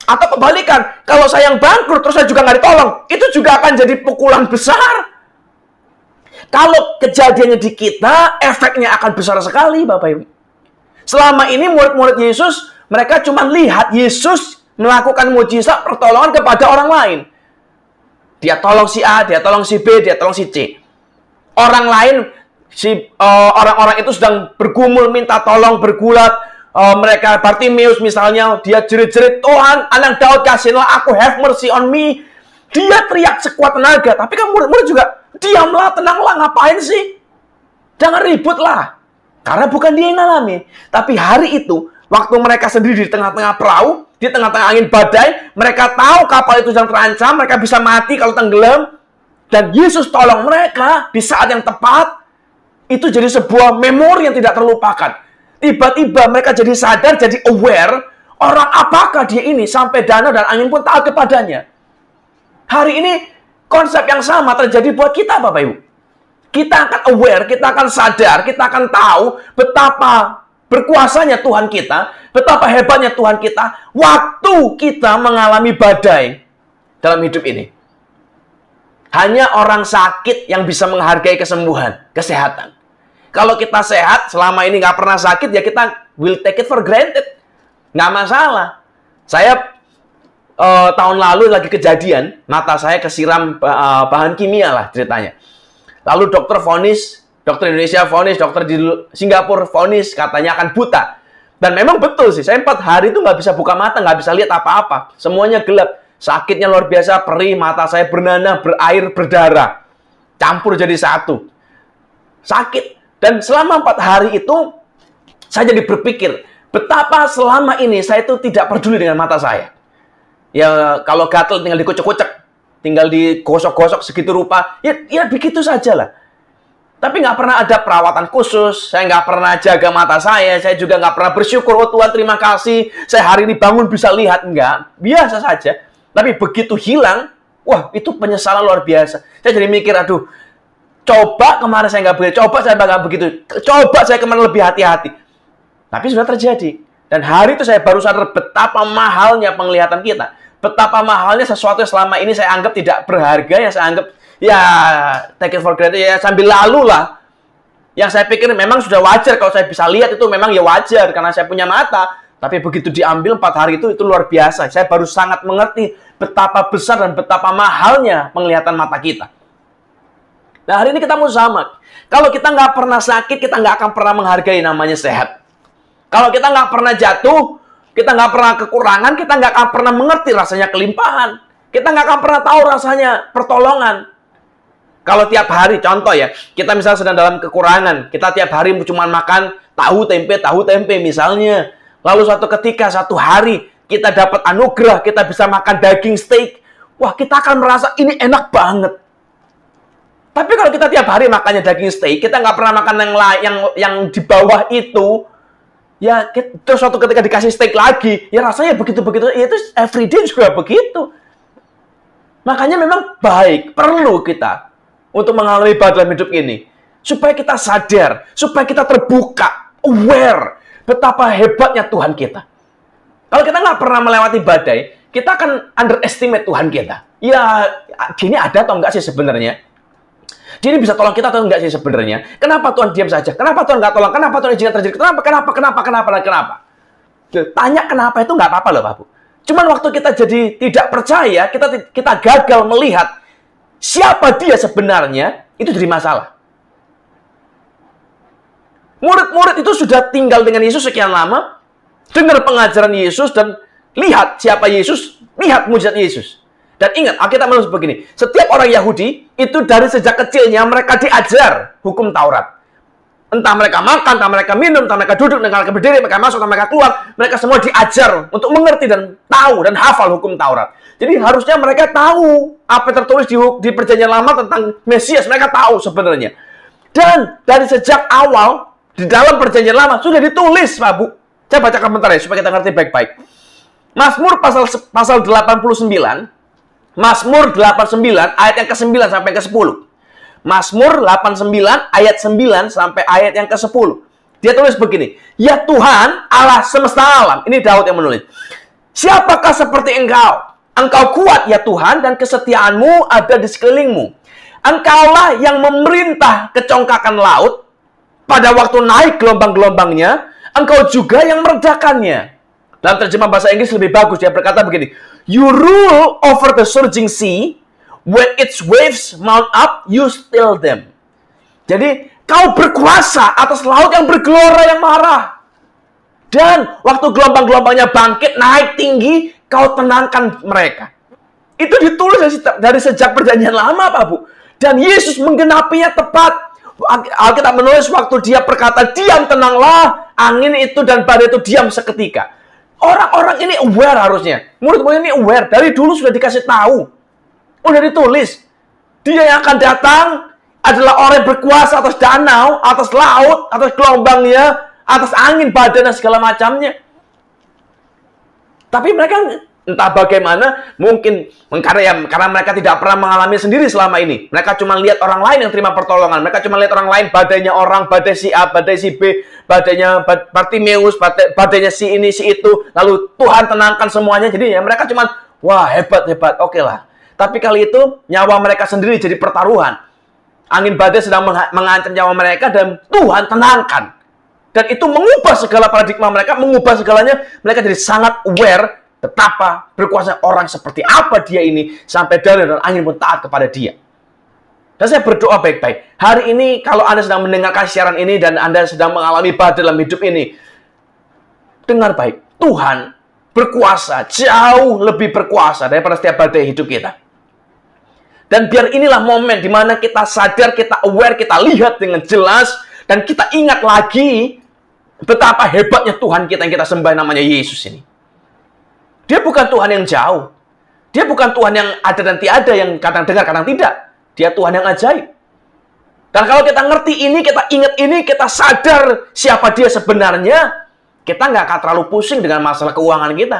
Atau kebalikan, kalau saya yang bangkrut, terus saya juga nggak ditolong, itu juga akan jadi pukulan besar. Kalau kejadiannya di kita, efeknya akan besar sekali, Bapak Ibu. Selama ini murid-murid Yesus, mereka cuma lihat Yesus melakukan mujizat pertolongan kepada orang lain. Dia tolong si A, dia tolong si B, dia tolong si C. Orang lain, orang-orang itu sedang bergumul, minta tolong, bergulat. Mereka, Bartimeus misalnya, dia jerit-jerit, Tuhan, anak Daud, kasihinlah aku, have mercy on me. Dia teriak sekuat tenaga. Tapi kan murid-murid juga, diamlah, tenanglah, ngapain sih? Jangan ribut lah. Karena bukan dia yang ngalamin. Tapi hari itu, waktu mereka sendiri di tengah-tengah perahu, di tengah-tengah angin badai, mereka tahu kapal itu sedang terancam, mereka bisa mati kalau tenggelam. Dan Yesus tolong mereka di saat yang tepat. Itu jadi sebuah memori yang tidak terlupakan. Tiba-tiba mereka jadi sadar, jadi aware, orang apakah dia ini sampai danau dan angin pun taat kepadanya. Hari ini konsep yang sama terjadi buat kita, Bapak Ibu. Kita akan aware, kita akan sadar, kita akan tahu betapa berkuasanya Tuhan kita, betapa hebatnya Tuhan kita, waktu kita mengalami badai dalam hidup ini. Hanya orang sakit yang bisa menghargai kesembuhan, kesehatan. Kalau kita sehat, selama ini nggak pernah sakit, ya kita will take it for granted. Nggak masalah. Saya tahun lalu lagi kejadian, mata saya kesiram bahan kimia lah ceritanya. Lalu dokter Indonesia vonis, dokter di Singapura vonis, katanya akan buta. Dan memang betul sih, saya 4 hari itu nggak bisa buka mata, nggak bisa lihat apa-apa. Semuanya gelap. Sakitnya luar biasa, perih, mata saya bernanah, berair, berdarah. Campur jadi satu. Sakit. Dan selama 4 hari itu, saya jadi berpikir, betapa selama ini saya itu tidak peduli dengan mata saya. Ya, kalau gatel tinggal dikocok-kocok. Tinggal digosok-gosok segitu rupa, ya begitu saja lah. Tapi nggak pernah ada perawatan khusus, saya nggak pernah jaga mata saya juga nggak pernah bersyukur, oh Tuhan terima kasih, saya hari ini bangun bisa lihat, enggak, biasa saja. Tapi begitu hilang, wah itu penyesalan luar biasa. Saya jadi mikir, aduh, coba kemarin saya nggak begitu, coba saya nggak begitu, coba saya kemarin lebih hati-hati. Tapi sudah terjadi. Dan hari itu saya baru sadar betapa mahalnya penglihatan kita. Betapa mahalnya sesuatu yang selama ini saya anggap tidak berharga, yang saya anggap, ya, take it for granted, ya, sambil lalu lah. Yang saya pikir memang sudah wajar, kalau saya bisa lihat itu memang ya wajar, karena saya punya mata. Tapi begitu diambil 4 hari itu luar biasa. Saya baru sangat mengerti betapa besar dan betapa mahalnya penglihatan mata kita. Nah, hari ini kita mau sama. Kalau kita nggak pernah sakit, kita nggak akan pernah menghargai namanya sehat. Kalau kita nggak pernah jatuh, kita nggak pernah kekurangan, kita nggak akan pernah mengerti rasanya kelimpahan. Kita nggak akan pernah tahu rasanya pertolongan. Kalau tiap hari, contoh ya, kita misalnya sedang dalam kekurangan, kita tiap hari cuma makan tahu tempe misalnya. Lalu suatu ketika, satu hari, kita dapat anugerah, kita bisa makan daging steak. Wah, kita akan merasa ini enak banget. Tapi kalau kita tiap hari makannya daging steak, kita nggak pernah makan yang di bawah itu, ya, terus suatu ketika dikasih steak lagi, ya rasanya begitu-begitu, ya itu everyday juga begitu. Makanya memang baik, perlu kita untuk mengalami badai dalam hidup ini. Supaya kita sadar, supaya kita terbuka, aware, betapa hebatnya Tuhan kita. Kalau kita nggak pernah melewati badai, kita akan underestimate Tuhan kita. Ya, gini ada atau enggak sih sebenarnya? Dia ini bisa tolong kita atau enggak sih sebenarnya? Kenapa Tuhan diam saja? Kenapa Tuhan nggak tolong? Kenapa Tuhan izinkan terjadi? Kenapa? Tanya kenapa itu nggak apa-apa loh, Pak Bu. Cuman waktu kita jadi tidak percaya, kita gagal melihat siapa dia sebenarnya, itu jadi masalah. Murid-murid itu sudah tinggal dengan Yesus sekian lama, dengar pengajaran Yesus dan lihat siapa Yesus, lihat mujizat Yesus. Dan ingat, Alkitab menulis begini, setiap orang Yahudi itu dari sejak kecilnya mereka diajar hukum Taurat. Entah mereka makan, entah mereka minum, entah mereka duduk, entah mereka berdiri, mereka masuk, entah mereka keluar, mereka semua diajar untuk mengerti dan tahu dan hafal hukum Taurat. Jadi harusnya mereka tahu apa yang tertulis di Perjanjian Lama tentang Mesias, mereka tahu sebenarnya. Dan dari sejak awal di dalam Perjanjian Lama sudah ditulis, Pak Bu. Saya baca komentar ya supaya kita ngerti baik-baik. Mazmur pasal 89, Mazmur 89 ayat yang ke-9 sampai ke-10. Mazmur 89 ayat 9 sampai ayat yang ke-10. Dia tulis begini, ya Tuhan Allah semesta alam. Ini Daud yang menulis. Siapakah seperti engkau? Engkau kuat ya Tuhan dan kesetiaanmu ada di sekelilingmu. Engkaulah yang memerintah kecongkakan laut. Pada waktu naik gelombang-gelombangnya, engkau juga yang meredakannya. Dalam terjemah bahasa Inggris lebih bagus, dia berkata begini, you rule over the surging sea, when its waves mount up, you still them. Jadi, kau berkuasa atas laut yang bergelora yang marah. Dan waktu gelombang-gelombangnya bangkit, naik tinggi, kau tenangkan mereka. Itu ditulis dari sejak perjanjian lama, Pak Bu. Dan Yesus menggenapinya tepat. Alkitab menulis waktu dia berkata, diam tenanglah, angin itu dan badai itu diam seketika. Orang-orang ini aware harusnya. Murid-murid ini aware. Dari dulu sudah dikasih tahu. Udah ditulis. Dia yang akan datang adalah orang yang berkuasa atas danau, atas laut, atas gelombangnya, atas angin, badai, dan segala macamnya. Tapi mereka entah bagaimana, mungkin karena mereka tidak pernah mengalami sendiri selama ini. Mereka cuma lihat orang lain yang terima pertolongan. Mereka cuma lihat orang lain, badainya orang, badai si A, badai si B, badainya Bartimeus, badainya si ini, si itu. Lalu Tuhan tenangkan semuanya. Jadi ya mereka cuma, wah hebat, oke lah. Tapi kali itu nyawa mereka sendiri jadi pertaruhan. Angin badai sedang mengancam nyawa mereka dan Tuhan tenangkan. Dan itu mengubah segala paradigma mereka, mengubah segalanya. Mereka jadi sangat aware betapa berkuasa orang seperti apa dia ini, sampai badai dan angin pun taat kepada dia. Dan saya berdoa baik-baik. Hari ini kalau Anda sedang mendengarkan siaran ini dan Anda sedang mengalami badai dalam hidup ini, dengar baik. Tuhan berkuasa, jauh lebih berkuasa daripada setiap badai hidup kita. Dan biar inilah momen di mana kita sadar, kita aware, kita lihat dengan jelas, dan kita ingat lagi betapa hebatnya Tuhan kita yang kita sembah namanya Yesus ini. Dia bukan Tuhan yang jauh. Dia bukan Tuhan yang ada dan tiada, yang kadang dengar, kadang tidak. Dia Tuhan yang ajaib. Dan kalau kita ngerti ini, kita ingat ini, kita sadar siapa dia sebenarnya, kita nggak akan terlalu pusing dengan masalah keuangan kita.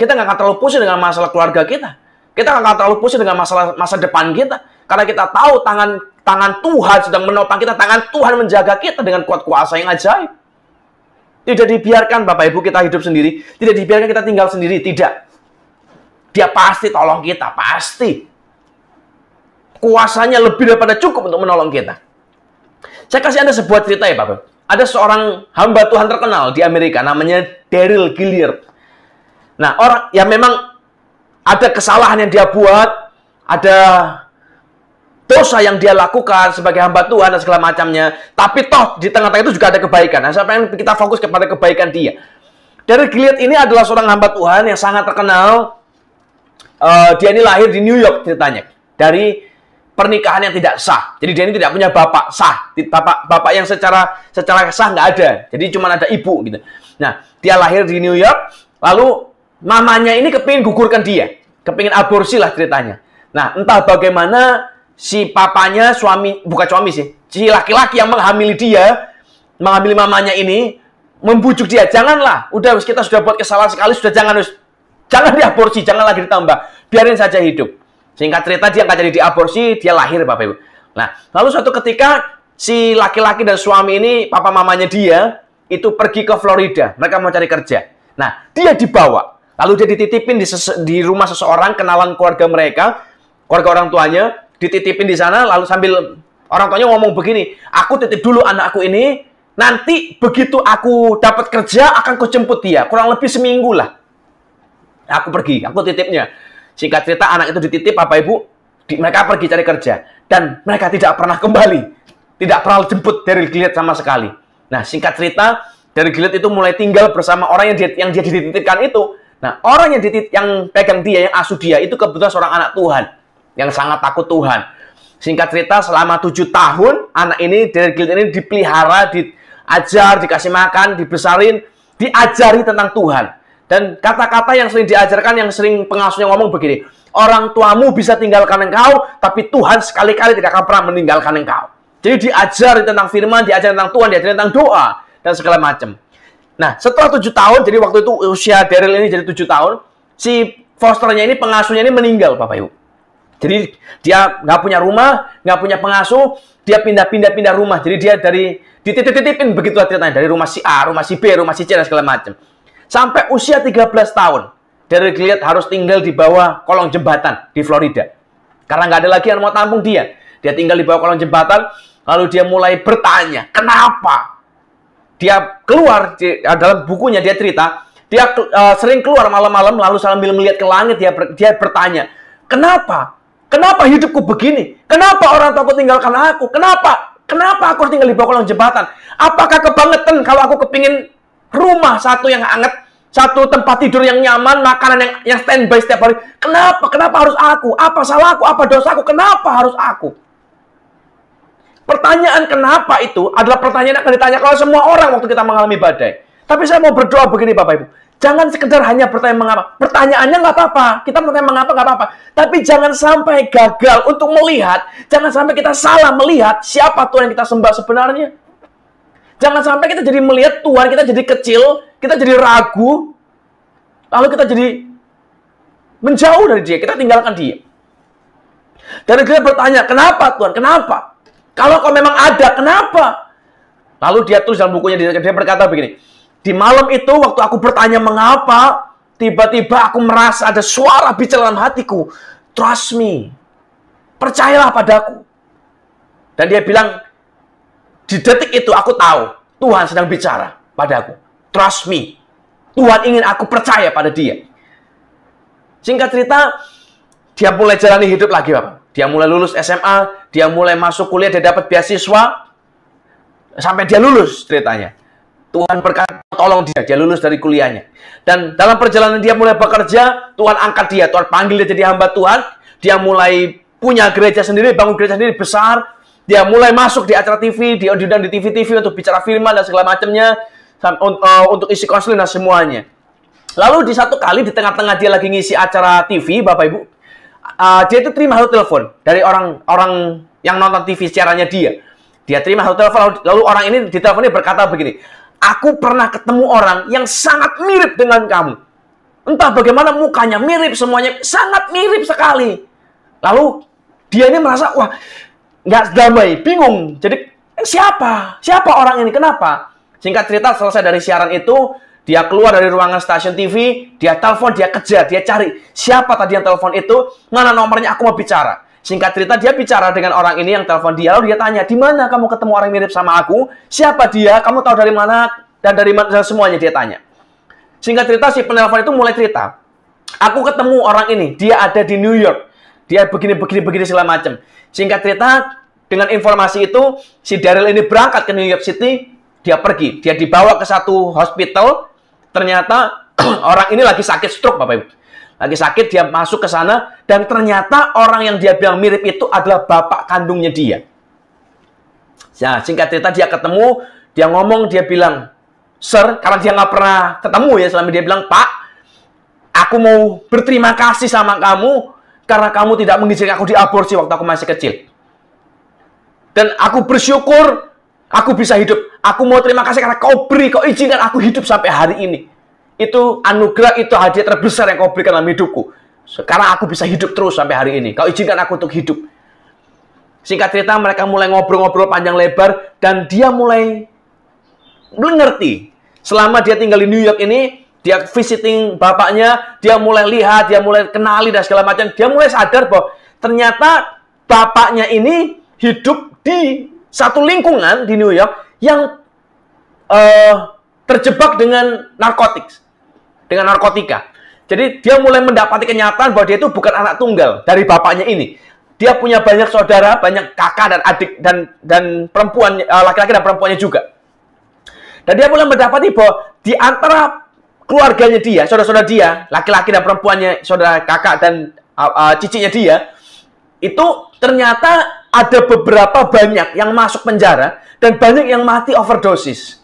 Kita nggak akan terlalu pusing dengan masalah keluarga kita. Kita nggak akan terlalu pusing dengan masalah masa depan kita. Karena kita tahu tangan Tuhan sedang menopang kita, tangan Tuhan menjaga kita dengan kuat kuasa yang ajaib. Tidak dibiarkan Bapak Ibu kita hidup sendiri. Tidak dibiarkan kita tinggal sendiri. Tidak. Dia pasti tolong kita. Pasti. Kuasanya lebih daripada cukup untuk menolong kita. Saya kasih Anda sebuah cerita ya Bapak. Ada seorang hamba Tuhan terkenal di Amerika. Namanya Daryl Gilliard. Nah, orang yang memang ada kesalahan yang dia buat. Ada dosa yang dia lakukan sebagai hamba Tuhan dan segala macamnya. Tapi toh di tengah-tengah itu juga ada kebaikan. Nah, saya pengen kita fokus kepada kebaikan dia. Daryl Gilliard ini adalah seorang hamba Tuhan yang sangat terkenal. Dia ini lahir di New York ceritanya. Dari pernikahan yang tidak sah. Jadi dia ini tidak punya bapak sah. Bapak yang secara sah nggak ada. Jadi cuma ada ibu gitu. Nah, dia lahir di New York. Lalu mamanya ini kepingin gugurkan dia. Kepingin aborsi lah ceritanya. Nah, entah bagaimana si papanya, bukan suami sih, si laki-laki yang menghamili dia, menghamili mamanya ini, membujuk dia, janganlah, udah kita sudah buat kesalahan sekali, sudah jangan diaborsi, jangan lagi ditambah, biarin saja hidup. Singkat cerita dia nggak jadi diaborsi, dia lahir Bapak Ibu. Nah, lalu suatu ketika si laki-laki dan suami ini, papa mamanya dia, itu pergi ke Florida, mereka mau cari kerja. Nah, dia dibawa, lalu dia dititipin di rumah seseorang, kenalan keluarga mereka, keluarga orang tuanya, dititipin di sana, lalu sambil orang tuanya ngomong begini, aku titip dulu anakku ini, nanti begitu aku dapat kerja, akan kujemput dia, kurang lebih seminggu lah. Aku pergi, aku titipnya. Singkat cerita, anak itu dititip, Bapak Ibu, mereka pergi cari kerja. Dan mereka tidak pernah kembali. Tidak pernah jemput Daryl Gilliard sama sekali. Nah, singkat cerita, Daryl Gilliard itu mulai tinggal bersama orang yang dia dititipkan itu. Nah, orang yang pegang dia, yang asuh dia, itu kebetulan seorang anak Tuhan. Yang sangat takut Tuhan. Singkat cerita, selama 7 tahun, anak ini, Daryl Gilliard ini dipelihara, diajar, dikasih makan, dibesarin, diajari tentang Tuhan. Dan kata-kata yang sering diajarkan, yang sering pengasuhnya ngomong begini, orang tuamu bisa tinggalkan engkau, tapi Tuhan sekali-kali tidak akan pernah meninggalkan engkau. Jadi diajari tentang firman, diajari tentang Tuhan, diajari tentang doa, dan segala macam. Nah, setelah 7 tahun, jadi waktu itu usia Daryl ini jadi 7 tahun, si fosternya ini, pengasuhnya ini meninggal, Bapak Ibu. Jadi dia nggak punya rumah, nggak punya pengasuh, dia pindah rumah. Jadi dia dititip-titipin begitu ceritanya, dari rumah si A, rumah si B, rumah si C dan segala macam. Sampai usia 13 tahun, Daryl Gilliard harus tinggal di bawah kolong jembatan di Florida. Karena nggak ada lagi yang mau tampung dia. Dia tinggal di bawah kolong jembatan, lalu dia mulai bertanya, kenapa dia keluar dalam bukunya, dia cerita, dia sering keluar malam-malam lalu sambil melihat ke langit, dia bertanya, kenapa? Kenapa hidupku begini? Kenapa orang tuaku tinggalkan aku? Kenapa aku harus tinggal di bawah kolong jembatan? Apakah kebangetan kalau aku kepingin rumah satu yang hangat, satu tempat tidur yang nyaman, makanan yang standby setiap hari? Kenapa harus aku? Apa salahku? Apa dosaku? Kenapa harus aku? Pertanyaan kenapa itu adalah pertanyaan yang akan ditanya kalau semua orang waktu kita mengalami badai. Tapi saya mau berdoa begini Bapak Ibu. Jangan sekedar hanya bertanya mengapa. Pertanyaannya nggak apa-apa. Kita bertanya mengapa nggak apa-apa. Tapi jangan sampai gagal untuk melihat. Jangan sampai kita salah melihat siapa Tuhan yang kita sembah sebenarnya. Jangan sampai kita jadi melihat Tuhan, kita jadi kecil, kita jadi ragu, lalu kita jadi menjauh dari Dia, kita tinggalkan Dia. Dan kita bertanya, kenapa Tuhan? Kenapa? Kalau kau memang ada, kenapa? Lalu dia tulis dalam bukunya, dia berkata begini, di malam itu waktu aku bertanya mengapa, tiba-tiba aku merasa ada suara bicara dalam hatiku, trust me, percayalah padaku. Dan dia bilang, di detik itu aku tahu Tuhan sedang bicara padaku. Trust me. Tuhan ingin aku percaya pada Dia. Singkat cerita, dia mulai jalani hidup lagi, Bapak. Dia mulai lulus SMA, dia mulai masuk kuliah, dia dapat beasiswa, sampai dia lulus ceritanya. Tuhan berkata, tolong dia lulus dari kuliahnya. Dan dalam perjalanan dia mulai bekerja, Tuhan angkat dia, Tuhan panggil dia jadi hamba Tuhan. Dia mulai punya gereja sendiri, bangun gereja sendiri besar. Dia mulai masuk di acara TV, dia diundang di TV-TV untuk bicara firman dan segala macamnya, untuk isi konseling dan semuanya. Lalu di satu kali, di tengah-tengah dia lagi ngisi acara TV, Bapak Ibu, dia itu terima satu telepon dari orang yang nonton TV siarannya dia. Dia terima satu telepon, lalu orang ini di teleponnya berkata begini, aku pernah ketemu orang yang sangat mirip dengan kamu. Entah bagaimana mukanya, mirip semuanya, sangat mirip sekali. Lalu dia ini merasa, wah, nggak damai, bingung. Jadi, siapa orang ini? Kenapa? Singkat cerita, selesai dari siaran itu, dia keluar dari ruangan stasiun TV, dia telepon, dia kejar, dia cari. Siapa tadi yang telepon itu? Mana nomornya? Aku mau bicara. Singkat cerita, dia bicara dengan orang ini yang telepon dia, lalu dia tanya, di mana kamu ketemu orang yang mirip sama aku? Siapa dia? Kamu tahu dari mana? Dan dari mana? Semuanya dia tanya. Singkat cerita, si penelpon itu mulai cerita. Aku ketemu orang ini, dia ada di New York. Dia begini segala macam. Singkat cerita, dengan informasi itu, si Daryl ini berangkat ke New York City, dia pergi. Dia dibawa ke satu hospital, ternyata orang ini lagi sakit stroke, Bapak Ibu. Lagi sakit, dia masuk ke sana, dan ternyata orang yang dia bilang mirip itu adalah bapak kandungnya dia. Nah, singkat cerita, dia ketemu, dia ngomong, dia bilang, Sir, karena dia nggak pernah ketemu ya selama, dia bilang, Pak, aku mau berterima kasih sama kamu, karena kamu tidak mengizinkan aku diaborsi waktu aku masih kecil. Dan aku bersyukur aku bisa hidup. Aku mau terima kasih karena kau izinkan aku hidup sampai hari ini. Itu anugerah, itu hadiah terbesar yang kau berikan dalam hidupku. Sekarang aku bisa hidup terus sampai hari ini. Kau izinkan aku untuk hidup. Singkat cerita, mereka mulai ngobrol-ngobrol panjang lebar. Dan dia mulai mengerti. Selama dia tinggal di New York ini, dia visiting bapaknya, dia mulai lihat, dia mulai kenali dan segala macam. Dia mulai sadar bahwa ternyata bapaknya ini hidup di satu lingkungan di New York yang terjebak dengan narkotika. Jadi dia mulai mendapati kenyataan bahwa dia itu bukan anak tunggal dari bapaknya ini. Dia punya banyak saudara, banyak kakak dan adik dan perempuan, laki-laki dan perempuannya juga. Dan dia mulai mendapati bahwa di antara keluarganya dia, saudara-saudara dia, laki-laki dan perempuannya, saudara kakak dan cicinya dia, itu ternyata ada beberapa banyak yang masuk penjara dan banyak yang mati overdosis.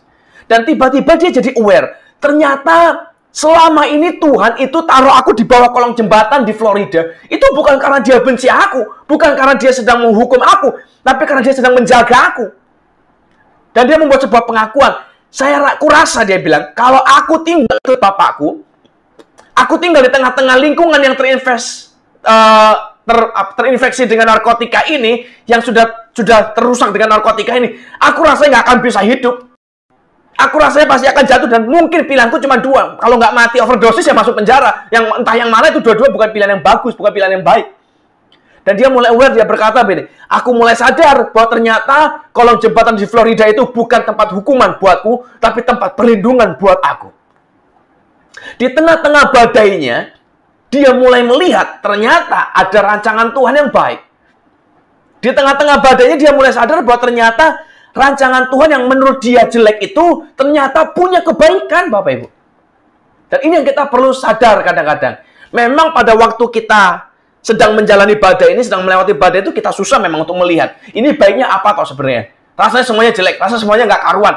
Dan tiba-tiba dia jadi aware, ternyata selama ini Tuhan itu taruh aku di bawah kolong jembatan di Florida. Itu bukan karena dia benci aku, bukan karena dia sedang menghukum aku, tapi karena dia sedang menjaga aku. Dan dia membuat sebuah pengakuan. Aku rasa, dia bilang, kalau aku tinggal ke bapakku, aku tinggal di tengah-tengah lingkungan yang terinfeksi dengan narkotika ini, yang sudah terusak dengan narkotika ini, aku rasanya nggak akan bisa hidup. Aku rasanya pasti akan jatuh dan mungkin pilihanku cuma dua. Kalau nggak mati overdosis ya masuk penjara. Entah yang mana itu, dua-dua bukan pilihan yang bagus, bukan pilihan yang baik. Dan dia mulai aware, dia berkata begini, aku mulai sadar bahwa ternyata kolong jembatan di Florida itu bukan tempat hukuman buatku, tapi tempat perlindungan buat aku. Di tengah-tengah badainya, dia mulai melihat ternyata ada rancangan Tuhan yang baik. Di tengah-tengah badainya dia mulai sadar bahwa ternyata rancangan Tuhan yang menurut dia jelek itu ternyata punya kebaikan, Bapak Ibu. Dan ini yang kita perlu sadar kadang-kadang. Memang pada waktu kita sedang menjalani badai ini, sedang melewati badai itu, kita susah memang untuk melihat. Ini baiknya apa toh sebenarnya? Rasanya semuanya jelek, rasanya semuanya nggak karuan.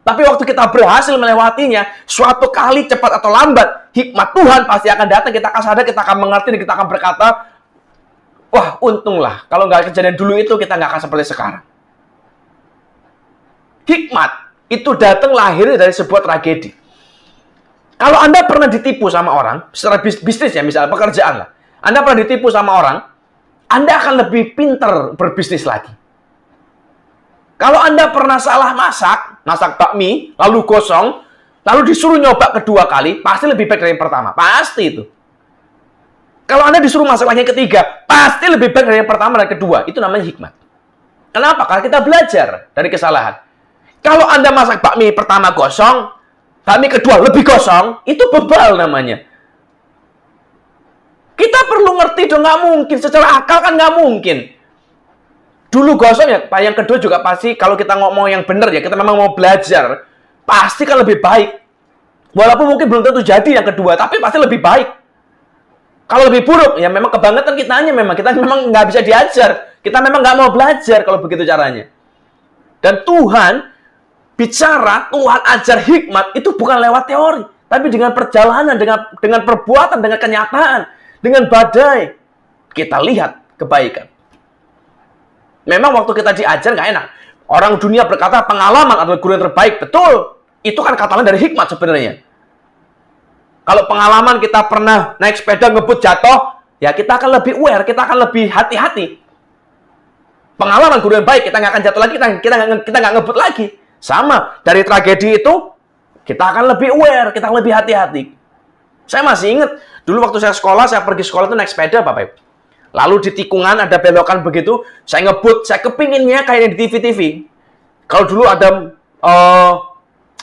Tapi waktu kita berhasil melewatinya, suatu kali cepat atau lambat, hikmat Tuhan pasti akan datang. Kita akan sadar, kita akan mengerti, dan kita akan berkata, wah untunglah, kalau nggak kejadian dulu itu, kita nggak akan seperti sekarang. Hikmat itu datang lahir dari sebuah tragedi. Kalau Anda pernah ditipu sama orang, secara bisnis ya, misalnya pekerjaan lah, Anda pernah ditipu sama orang, Anda akan lebih pintar berbisnis lagi. Kalau Anda pernah salah masak bakmi, lalu gosong, lalu disuruh nyoba kedua kali, pasti lebih baik dari yang pertama. Pasti itu. Kalau Anda disuruh masak lagi yang ketiga, pasti lebih baik dari yang pertama dan kedua. Itu namanya hikmat. Kenapa? Karena kita belajar dari kesalahan. Kalau Anda masak bakmi pertama gosong, bakmi kedua lebih gosong, itu bebal namanya. Kita perlu ngerti dong, nggak mungkin. Secara akal kan nggak mungkin. Dulu gosong ya, yang kedua juga pasti, kalau kita ngomong yang benar ya, kita memang mau belajar, pasti kan lebih baik. Walaupun mungkin belum tentu jadi yang kedua, tapi pasti lebih baik. Kalau lebih buruk, ya memang kebangetan kitanya memang. Kita memang nggak bisa diajar. Kita memang nggak mau belajar kalau begitu caranya. Dan Tuhan bicara, Tuhan ajar hikmat, itu bukan lewat teori. Tapi dengan perjalanan, dengan perbuatan, dengan kenyataan. Dengan badai, kita lihat kebaikan. Memang waktu kita diajar nggak enak. Orang dunia berkata pengalaman adalah guru yang terbaik. Betul. Itu kan kata lain dari hikmat sebenarnya. Kalau pengalaman kita pernah naik sepeda ngebut jatuh, ya kita akan lebih aware, kita akan lebih hati-hati. Pengalaman guru yang baik, kita nggak akan jatuh lagi, kita nggak ngebut lagi. Sama, dari tragedi itu, kita akan lebih aware, kita akan lebih hati-hati. Saya masih ingat, dulu waktu saya sekolah, saya pergi sekolah itu naik sepeda, Bapak Ibu. Lalu di tikungan ada belokan begitu, saya ngebut, saya kepinginnya kayak di TV-TV. Kalau dulu ada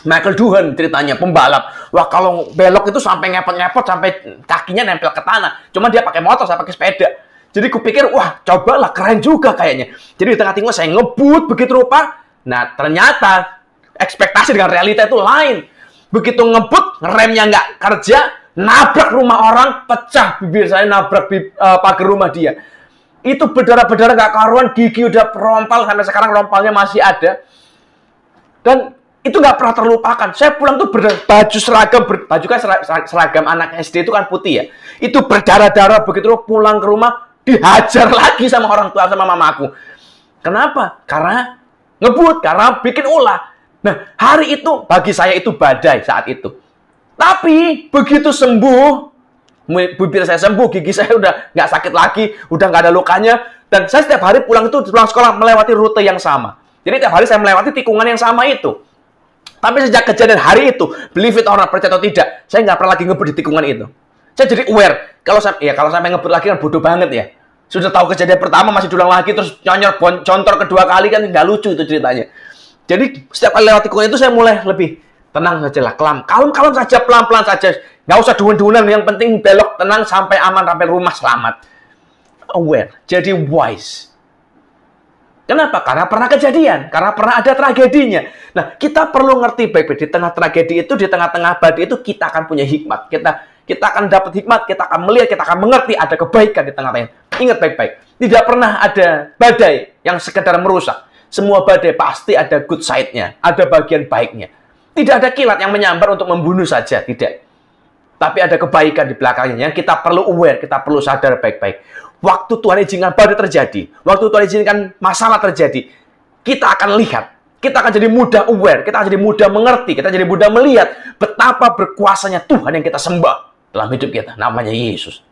Michael Duhan ceritanya, pembalap. Wah, kalau belok itu sampai ngepot-ngepot, sampai kakinya nempel ke tanah. Cuma dia pakai motor, saya pakai sepeda. Jadi kupikir, wah, cobalah, keren juga kayaknya. Jadi di tengah tikungan saya ngebut begitu rupa. Nah, ternyata ekspektasi dengan realita itu lain. Begitu ngebut, remnya nggak kerja, nabrak rumah orang, pecah bibir saya, nabrak pagar rumah dia. Itu berdarah-berdarah nggak karuan, gigi udah rompal, sampai sekarang rompalnya masih ada. Dan itu nggak pernah terlupakan. Saya pulang tuh baju seragam, baju kan seragam anak SD itu kan putih ya. Itu berdarah-darah, begitu pulang ke rumah, dihajar lagi sama orang tua, sama mamaku. Kenapa? Karena ngebut, karena bikin ulah. Nah, hari itu, bagi saya itu badai saat itu. Tapi, begitu sembuh, bibir saya sembuh, gigi saya udah nggak sakit lagi, udah nggak ada lukanya, dan saya setiap hari pulang sekolah melewati rute yang sama. Jadi, tiap hari saya melewati tikungan yang sama itu. Tapi sejak kejadian hari itu, believe it or not, percaya atau tidak, saya nggak pernah lagi ngebut di tikungan itu. Saya jadi aware. Kalau sampai ngebut lagi kan bodoh banget ya. Sudah tahu kejadian pertama, masih diulang lagi, terus contor kedua kali kan nggak lucu itu ceritanya. Jadi, setiap kali lewat tikungan itu, saya mulai lebih tenang saja lah, kalem saja, pelan-pelan saja. Nggak usah duun-duunan, yang penting belok, tenang, sampai aman, sampai rumah, selamat. Aware, jadi wise. Kenapa? Karena pernah kejadian, karena pernah ada tragedinya. Nah, kita perlu ngerti baik-baik, di tengah tragedi itu, di tengah-tengah badai itu, kita akan punya hikmat. Kita akan dapat hikmat, kita akan melihat, kita akan mengerti ada kebaikan di tengah-tengah. Ingat baik-baik, tidak pernah ada badai yang sekedar merusak. Semua badai pasti ada good side-nya, ada bagian baiknya. Tidak ada kilat yang menyambar untuk membunuh saja, tidak. Tapi ada kebaikan di belakangnya yang kita perlu aware, kita perlu sadar baik-baik. Waktu Tuhan izinkan badai terjadi, waktu Tuhan izinkan masalah terjadi, kita akan lihat, kita akan jadi mudah aware, kita akan jadi mudah mengerti, kita jadi mudah melihat betapa berkuasanya Tuhan yang kita sembah dalam hidup kita, namanya Yesus.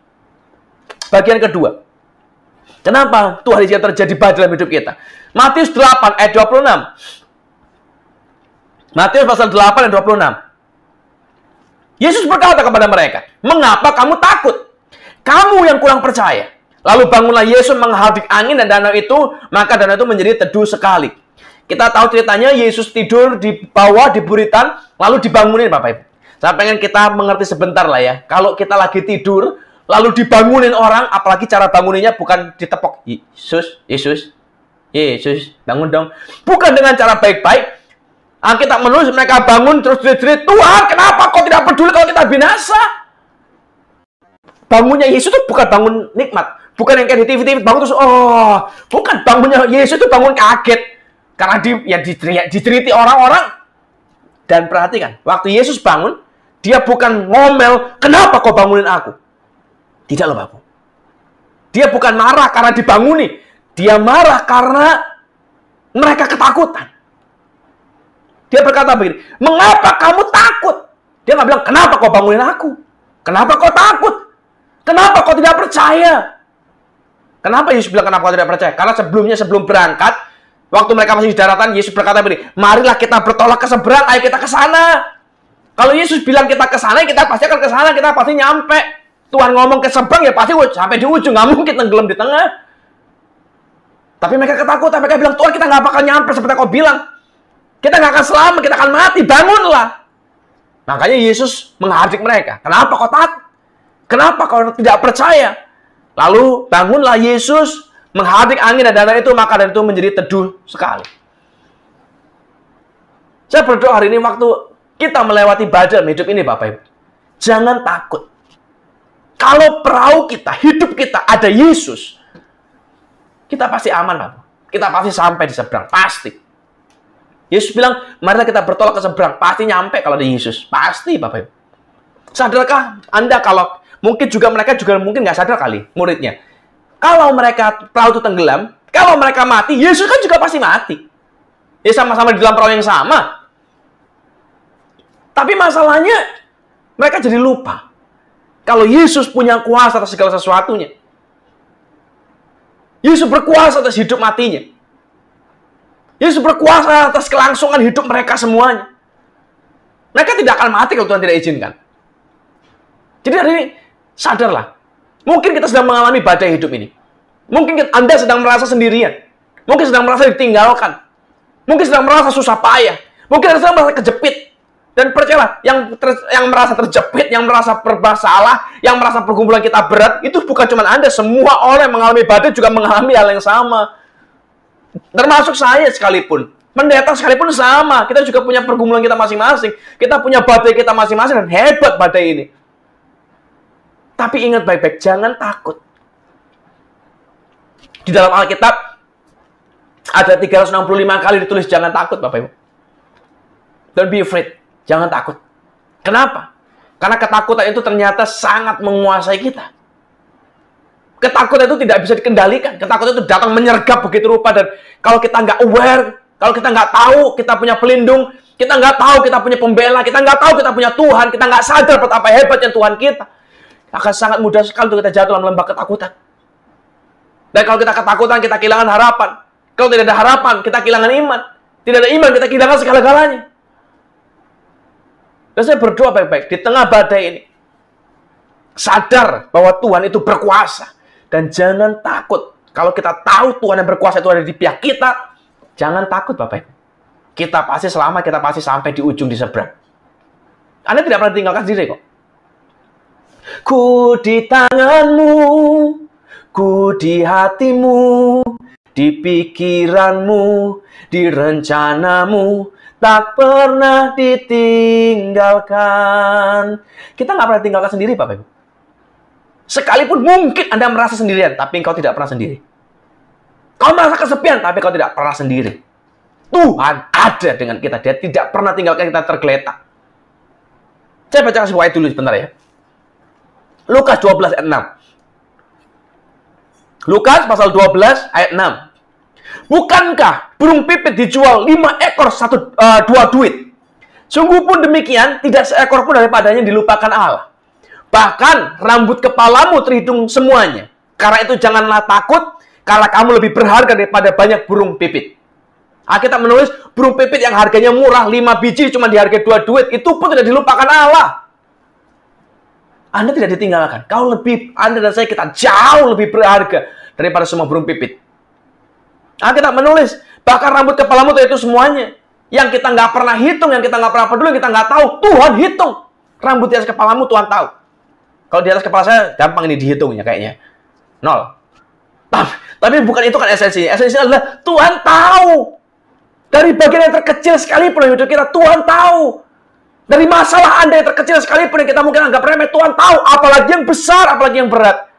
Bagian kedua, kenapa Tuhan izinkan terjadi badai dalam hidup kita? Matius 8 ayat 26. Matius pasal 8 ayat 26. Yesus berkata kepada mereka, "Mengapa kamu takut? Kamu yang kurang percaya." Lalu bangunlah Yesus menghardik angin dan danau itu, maka danau itu menjadi teduh sekali. Kita tahu ceritanya, Yesus tidur di bawah, di buritan, lalu dibangunin, Bapak Ibu. Saya pengen kita mengerti sebentar lah ya. Kalau kita lagi tidur, lalu dibangunin orang, apalagi cara banguninnya bukan ditepok. Yesus, bangun dong. Bukan dengan cara baik-baik. Alkitab menulis mereka bangun terus jerit-jerit, Tuhan, kenapa kau tidak peduli kalau kita binasa? Bangunnya Yesus itu bukan bangun nikmat. Bukan yang kayak di TV-TV bangun terus, bukan. Bangunnya Yesus itu bangun kaget. Karena diceriti orang-orang. Dan perhatikan, waktu Yesus bangun, dia bukan ngomel, kenapa kau bangunin aku? Tidak loh, Bapak. Dia bukan marah karena dibanguni. Dia marah karena mereka ketakutan. Dia berkata begini, mengapa kamu takut? Dia nggak bilang, kenapa kau bangunin aku? Kenapa kau takut? Kenapa kau tidak percaya? Kenapa Yesus bilang kenapa kau tidak percaya? Karena sebelum berangkat, waktu mereka masih di daratan, Yesus berkata begini, marilah kita bertolak ke seberang, ayo kita ke sana. Kalau Yesus bilang kita ke sana, kita pasti akan ke sana, kita pasti nyampe. Tuhan ngomong ke seberang, ya pasti sampai di ujung, nggak mungkin tenggelam di tengah. Tapi mereka ketakutan, mereka bilang, Tuhan kita nggak bakal nyampe seperti kau bilang. Kita nggak akan selamat, kita akan mati, bangunlah. Makanya Yesus menghardik mereka. Kenapa kau takut? Kenapa kau tidak percaya? Lalu bangunlah Yesus, menghardik angin dan danau itu, maka danau itu menjadi teduh sekali. Saya berdoa hari ini waktu kita melewati badai hidup ini, Bapak Ibu. Jangan takut. Kalau perahu kita, hidup kita ada Yesus, kita pasti aman, Bapak. Kita pasti sampai di seberang, pasti. Yesus bilang, marilah kita bertolak ke seberang. Pasti nyampe kalau ada Yesus. Pasti, Bapak Ibu. Sadarkah Anda kalau mereka juga mungkin nggak sadar kali, muridnya. Kalau mereka perahu itu tenggelam, kalau mereka mati, Yesus kan juga pasti mati. Ya sama-sama di dalam perahu yang sama. Tapi masalahnya, mereka jadi lupa. Kalau Yesus punya kuasa atas segala sesuatunya. Yesus berkuasa atas hidup matinya. Yesus berkuasa atas kelangsungan hidup mereka semuanya. Mereka tidak akan mati kalau Tuhan tidak izinkan. Jadi hari ini, sadarlah. Mungkin kita sedang mengalami badai hidup ini. Mungkin Anda sedang merasa sendirian. Mungkin sedang merasa ditinggalkan. Mungkin sedang merasa susah payah. Mungkin Anda sedang merasa kejepit. Dan percayalah, yang merasa terjepit, yang merasa bermasalah, yang merasa pergumulan kita berat, itu bukan cuma Anda. Semua orang yang mengalami badai juga mengalami hal yang sama. Termasuk saya sekalipun. Pendeta sekalipun sama. Kita juga punya pergumulan kita masing-masing. Kita punya badai kita masing-masing. Dan hebat badai ini. Tapi ingat baik-baik. Jangan takut. Di dalam Alkitab ada 365 kali ditulis jangan takut, Bapak Ibu. Don't be afraid. Jangan takut. Kenapa? Karena ketakutan itu ternyata sangat menguasai kita. Ketakutan itu tidak bisa dikendalikan. Ketakutan itu datang menyergap begitu rupa. Dan kalau kita nggak aware, kalau kita nggak tahu kita punya pelindung, kita nggak tahu kita punya pembela, kita nggak tahu kita punya Tuhan, kita nggak sadar betapa hebatnya Tuhan kita, akan sangat mudah sekali untuk kita jatuh dalam lembah ketakutan. Dan kalau kita ketakutan, kita kehilangan harapan. Kalau tidak ada harapan, kita kehilangan iman. Tidak ada iman, kita kehilangan segala-galanya. Dan saya berdoa baik-baik, di tengah badai ini, sadar bahwa Tuhan itu berkuasa. Dan jangan takut. Kalau kita tahu Tuhan yang berkuasa itu ada di pihak kita, jangan takut, Bapak Ibu. Kita pasti selamat, kita pasti sampai di ujung di seberang. Anda tidak pernah ditinggalkan sendiri kok. Ku di tanganmu, ku di hatimu, di pikiranmu, di rencanamu, tak pernah ditinggalkan. Kita nggak pernah ditinggalkan sendiri, Bapak Ibu. Sekalipun mungkin Anda merasa sendirian, tapi engkau tidak pernah sendiri. Kau merasa kesepian, tapi kau tidak pernah sendiri. Tuhan ada dengan kita. Dia tidak pernah tinggalkan kita tergeletak. Saya baca sebuah ayat dulu sebentar ya. Lukas 12 ayat 6. Lukas pasal 12 ayat 6. Bukankah burung pipit dijual 5 ekor 2 duit? Sungguh pun demikian, tidak seekor pun daripadanya dilupakan Allah. Bahkan rambut kepalamu terhitung semuanya. Karena itu janganlah takut, karena kamu lebih berharga daripada banyak burung pipit. Alkitab menulis burung pipit yang harganya murah, 5 biji cuma dihargai 2 duit. Itu pun tidak dilupakan Allah. Anda tidak ditinggalkan. Anda dan saya, kita jauh lebih berharga daripada semua burung pipit. Alkitab menulis, bahkan rambut kepalamu itu semuanya. Yang kita nggak pernah hitung, yang kita nggak pernah peduli, yang kita nggak tahu, Tuhan hitung. Rambut di atas kepalamu Tuhan tahu. Kalau di atas kepala saya, gampang ini dihitungnya kayaknya. 0. Tapi bukan itu kan esensinya. Esensinya adalah Tuhan tahu. Dari bagian yang terkecil sekalipun yang hidup kita, Tuhan tahu. Dari masalah Anda yang terkecil sekalipun yang kita mungkin anggap remeh, Tuhan tahu. Apalagi yang besar, apalagi yang berat.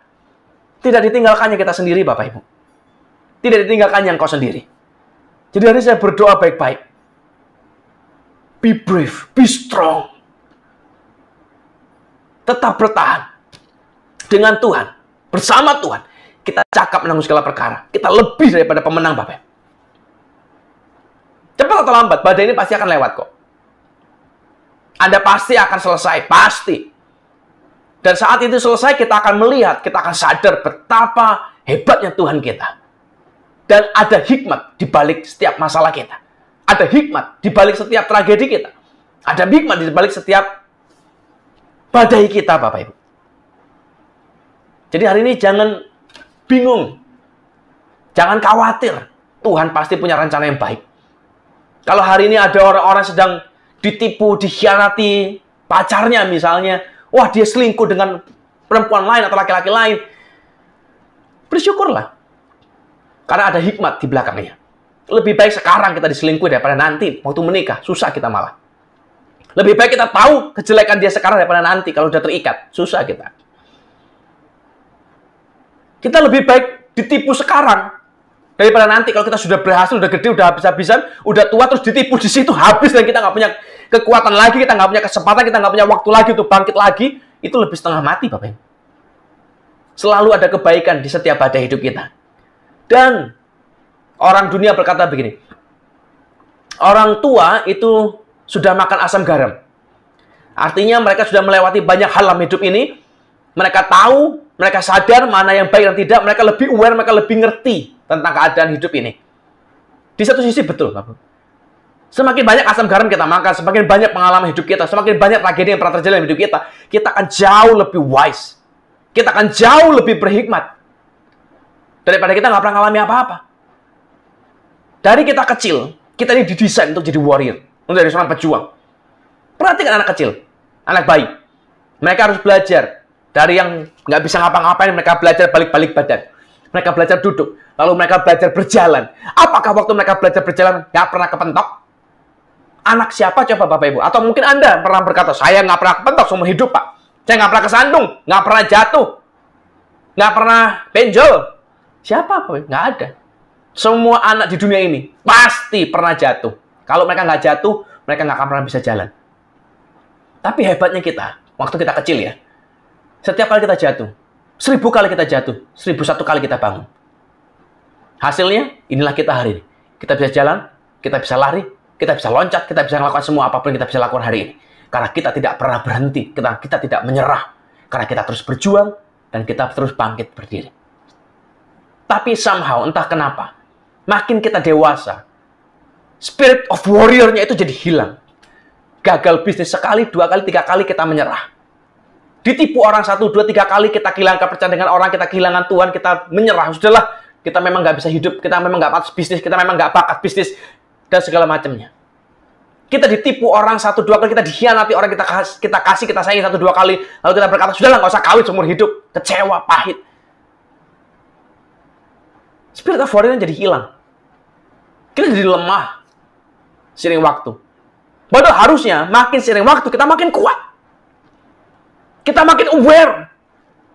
Tidak ditinggalkannya kita sendiri, Bapak Ibu. Tidak ditinggalkannya engkau sendiri. Jadi hari saya berdoa baik-baik. Be brave, be strong. Tetap bertahan. Dengan Tuhan, bersama Tuhan, kita cakap menanggung segala perkara. Kita lebih daripada pemenang, Bapak Ibu. Cepat atau lambat, badai ini pasti akan lewat kok. Anda pasti akan selesai, pasti. Dan saat itu selesai, kita akan melihat, kita akan sadar betapa hebatnya Tuhan kita. Dan ada hikmat di balik setiap masalah kita. Ada hikmat di balik setiap tragedi kita. Ada hikmat di balik setiap badai kita, Bapak Ibu. Jadi hari ini jangan bingung. Jangan khawatir. Tuhan pasti punya rencana yang baik. Kalau hari ini ada orang-orang sedang ditipu, dikhianati pacarnya misalnya, wah dia selingkuh dengan perempuan lain atau laki-laki lain, bersyukurlah. Karena ada hikmat di belakangnya. Lebih baik sekarang kita diselingkuh daripada nanti waktu menikah, susah kita malah. Lebih baik kita tahu kejelekan dia sekarang daripada nanti kalau udah terikat, susah kita. Kita lebih baik ditipu sekarang daripada nanti kalau kita sudah berhasil, udah gede, udah habis-habisan, udah tua, terus ditipu di situ, habis dan kita nggak punya kekuatan lagi, kita nggak punya kesempatan, kita nggak punya waktu lagi untuk bangkit lagi, itu lebih setengah mati, Bapak Ibu. Selalu ada kebaikan di setiap badai hidup kita. Dan orang dunia berkata begini, orang tua itu sudah makan asam garam. Artinya mereka sudah melewati banyak hal dalam hidup ini, mereka tahu, mereka sadar mana yang baik dan tidak, mereka lebih aware, mereka lebih ngerti tentang keadaan hidup ini. Di satu sisi betul, Bapak. Semakin banyak asam garam kita makan, semakin banyak pengalaman hidup kita, semakin banyak tragedi yang pernah terjadi dalam hidup kita akan jauh lebih wise. Kita akan jauh lebih berhikmat. Daripada kita nggak pernah ngalami apa-apa. Dari kita kecil, kita ini didesain untuk jadi warrior, untuk jadi seorang pejuang. Perhatikan anak kecil, anak bayi. Mereka harus belajar. Dari yang nggak bisa ngapa-ngapain, mereka belajar balik-balik badan. Mereka belajar duduk. Lalu mereka belajar berjalan. Apakah waktu mereka belajar berjalan nggak pernah kepentok? Anak siapa coba Bapak Ibu? Atau mungkin Anda pernah berkata, saya nggak pernah kepentok seumur hidup, Pak. Saya nggak pernah kesandung, nggak pernah jatuh, nggak pernah benjol. Siapa, Bapak Ibu? Nggak ada. Semua anak di dunia ini pasti pernah jatuh. Kalau mereka nggak jatuh, mereka nggak akan pernah bisa jalan. Tapi hebatnya kita, waktu kita kecil ya, setiap kali kita jatuh, 1000 kali kita jatuh, 1001 kali kita bangun. Hasilnya, inilah kita hari ini. Kita bisa jalan, kita bisa lari, kita bisa loncat, kita bisa melakukan semua apapun yang kita bisa lakukan hari ini. Karena kita tidak pernah berhenti, kita tidak menyerah. Karena kita terus berjuang, dan kita terus bangkit berdiri. Tapi somehow, entah kenapa, makin kita dewasa, spirit of warrior-nya itu jadi hilang. Gagal bisnis sekali, 2 kali, 3 kali kita menyerah. Ditipu orang 1, 2, 3 kali, kita kehilangan kepercayaan dengan orang, kita kehilangan Tuhan, kita menyerah. Sudahlah, kita memang nggak bisa hidup, kita memang nggak bakat bisnis, kita memang nggak bakat bisnis, dan segala macamnya. Kita ditipu orang 1, 2 kali, kita dikhianati orang kita kasih, kita sayangi 1, 2 kali, lalu kita berkata, sudahlah nggak usah kawin seumur hidup, kecewa, pahit. Spirit of warrior jadi hilang. Kita jadi lemah seiring waktu. Padahal harusnya makin seiring waktu kita makin kuat. Kita makin aware.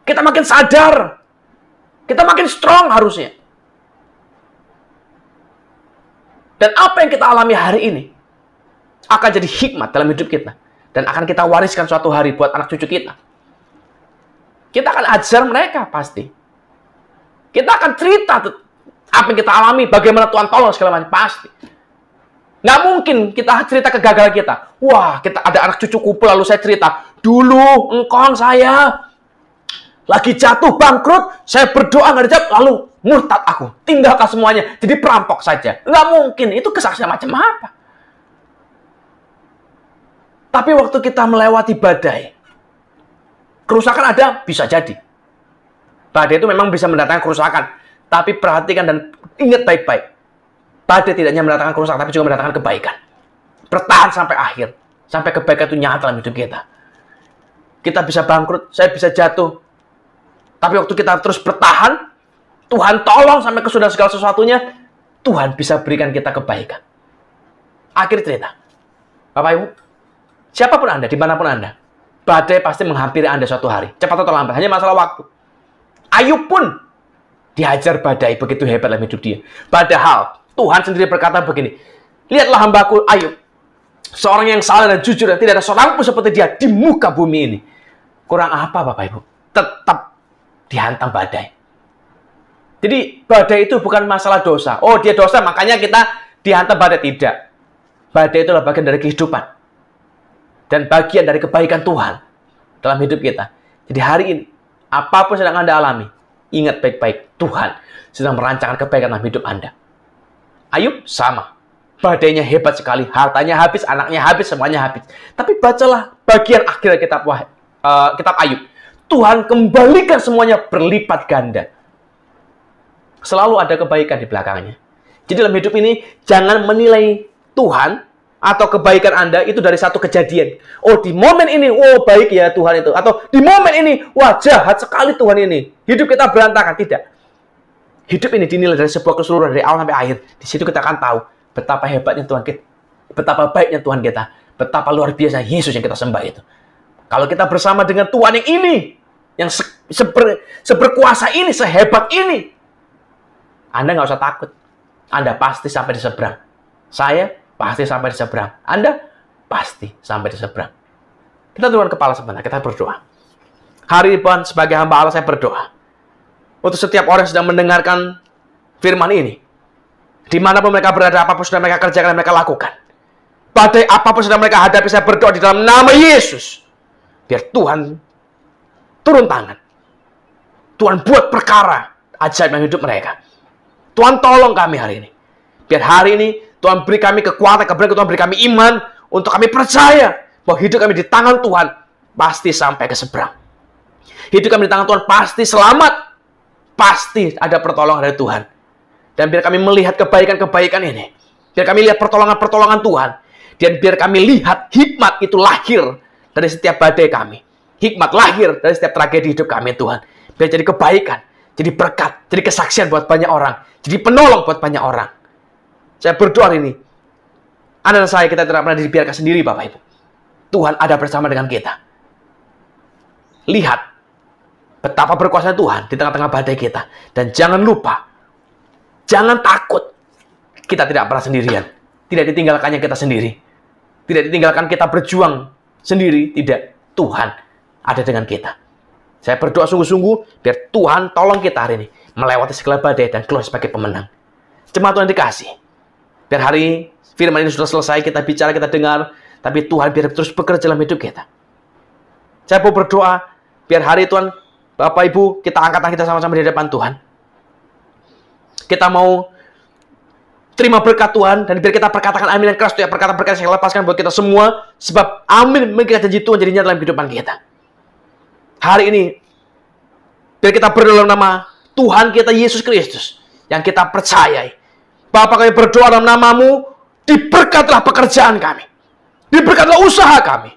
Kita makin sadar. Kita makin strong harusnya. Dan apa yang kita alami hari ini akan jadi hikmat dalam hidup kita. Dan akan kita wariskan suatu hari buat anak cucu kita. Kita akan ajar mereka pasti. Kita akan cerita apa yang kita alami, bagaimana Tuhan tolong segala macam, pasti. Nggak mungkin kita cerita kegagalan kita. Wah, kita ada anak cucu kumpul, lalu saya cerita, dulu engkong saya lagi jatuh bangkrut, saya berdoa nggak dijawab, lalu murtad aku, tinggalkan semuanya, jadi perampok saja. Nggak mungkin, itu kesaksian macam apa? Tapi waktu kita melewati badai, Kerusakan ada, bisa jadi. Badai itu memang bisa mendatangkan kerusakan. Tapi perhatikan dan ingat baik-baik. Badai tidak hanya mendatangkan kerusakan, tapi juga mendatangkan kebaikan. Bertahan sampai akhir. Sampai kebaikan itu nyata dalam hidup kita. Kita bisa bangkrut, saya bisa jatuh. Tapi waktu kita terus bertahan, Tuhan tolong sampai kesudahan segala sesuatunya, Tuhan bisa berikan kita kebaikan. Akhir cerita. Bapak Ibu, siapapun Anda, dimanapun Anda, badai pasti menghampiri Anda suatu hari. Cepat atau lambat, hanya masalah waktu. Ayub pun dihajar badai, begitu hebat dalam hidup dia. Padahal Tuhan sendiri berkata begini, lihatlah hambaku Ayub, seorang yang salah dan jujur, dan tidak ada seorang pun seperti dia di muka bumi ini. Kurang apa Bapak Ibu? Tetap dihantam badai. Jadi badai itu bukan masalah dosa. Oh, dia dosa makanya kita dihantam badai. Tidak. Badai itu adalah bagian dari kehidupan. Dan bagian dari kebaikan Tuhan dalam hidup kita. Jadi hari ini, apapun sedang Anda alami, ingat baik-baik, Tuhan sedang merancangkan kebaikan dalam hidup Anda. Ayub sama. Badainya hebat sekali. Hartanya habis, anaknya habis, semuanya habis. Tapi bacalah bagian akhir kitab Ayub. Tuhan kembalikan semuanya berlipat ganda. Selalu ada kebaikan di belakangnya. Jadi dalam hidup ini, jangan menilai Tuhan atau kebaikan Anda itu dari satu kejadian. Oh, di momen ini, oh baik ya Tuhan itu. Atau di momen ini, wah jahat sekali Tuhan ini. Hidup kita berantakan. Tidak. Hidup ini dinilai dari sebuah keseluruhan, dari awal sampai akhir. Di situ kita akan tahu betapa hebatnya Tuhan kita. Betapa baiknya Tuhan kita. Betapa luar biasa Yesus yang kita sembah itu. Kalau kita bersama dengan Tuhan yang ini, yang seberkuasa ini, sehebat ini, Anda nggak usah takut. Anda pasti sampai di seberang. Saya pasti sampai di seberang. Anda pasti sampai di seberang. Kita turun kepala sebentar, kita berdoa. Hari ini sebagai hamba Allah saya berdoa. Untuk setiap orang yang sedang mendengarkan firman ini. Dimanapun mereka berada, apapun sudah mereka kerjakan dan mereka lakukan. Badai apapun sudah mereka hadapi, saya berdoa di dalam nama Yesus. Biar Tuhan turun tangan. Tuhan buat perkara ajaib dalam hidup mereka. Tuhan tolong kami hari ini. Biar hari ini Tuhan beri kami kekuatan, keberanian, Tuhan beri kami iman untuk kami percaya bahwa hidup kami di tangan Tuhan pasti sampai ke seberang. Hidup kami di tangan Tuhan pasti selamat. Pasti ada pertolongan dari Tuhan. Dan biar kami melihat kebaikan-kebaikan ini. Biar kami lihat pertolongan-pertolongan Tuhan. Dan biar kami lihat hikmat itu lahir dari setiap badai kami. Hikmat lahir dari setiap tragedi hidup kami Tuhan. Biar jadi kebaikan, jadi berkat, jadi kesaksian buat banyak orang. Jadi penolong buat banyak orang. Saya berdoa ini. Anda dan saya, kita tidak pernah dibiarkan sendiri Bapak Ibu. Tuhan ada bersama dengan kita. Lihat betapa berkuasa Tuhan di tengah-tengah badai kita. Dan jangan lupa, jangan takut. Kita tidak pernah sendirian. Tidak ditinggalkannya kita sendiri. Tidak ditinggalkan kita berjuang sendiri. Tidak. Tuhan ada dengan kita. Saya berdoa sungguh-sungguh biar Tuhan tolong kita hari ini melewati segala badai dan keluar sebagai pemenang. Jemaat Tuhan dikasih. Biar hari firman ini sudah selesai, kita bicara, kita dengar. Tapi Tuhan biar terus bekerja dalam hidup kita. Saya mau berdoa biar hari Tuhan, Bapak Ibu, kita angkat tangan kita sama-sama di depan Tuhan. Kita mau terima berkat Tuhan, dan biar kita perkatakan amin dan keras ya, perkataan-perkataan yang saya lepaskan buat kita semua, sebab amin mengikat janji Tuhan jadinya dalam kehidupan kita. Hari ini, biar kita berdoa dalam nama Tuhan kita Yesus Kristus, yang kita percayai. Bapa, kami berdoa dalam namamu, diberkatlah pekerjaan kami, diberkatlah usaha kami.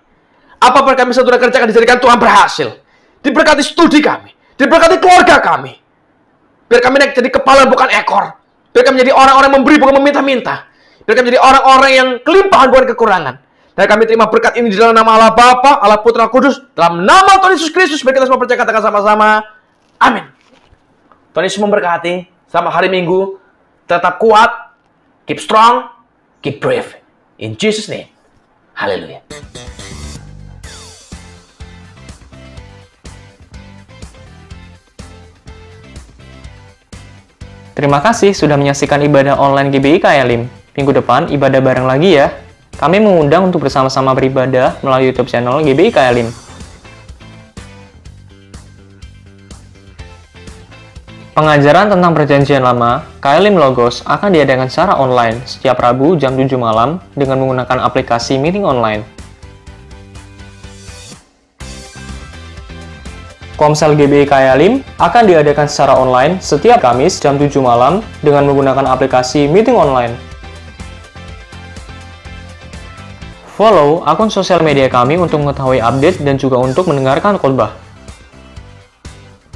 Apapun kami sudah kerjakan, dijadikan Tuhan berhasil. Diberkati studi kami, diberkati keluarga kami. Biar kami naik jadi kepala bukan ekor. Biar kami menjadi orang-orang yang memberi bukan meminta-minta. Biar kami menjadi orang-orang yang kelimpahan bukan kekurangan. Dan kami terima berkat ini di dalam nama Allah Bapa, Allah Putra, Kudus, dalam nama Tuhan Yesus Kristus. Biar kita semua percaya, katakan sama-sama, amin. Tuhan Yesus memberkati. Selamat hari Minggu. Tetap kuat, keep strong, keep brave. In Jesus' name. Haleluya. Terima kasih sudah menyaksikan ibadah online GBI KLIM. Minggu depan ibadah bareng lagi ya. Kami mengundang untuk bersama-sama beribadah melalui YouTube channel GBI KLIM. Pengajaran tentang perjanjian lama, KLIM Logos akan diadakan secara online setiap Rabu jam 7 malam dengan menggunakan aplikasi meeting online. Komsel GBI Kayalim akan diadakan secara online setiap Kamis jam 7 malam dengan menggunakan aplikasi meeting online. Follow akun sosial media kami untuk mengetahui update dan juga untuk mendengarkan khotbah.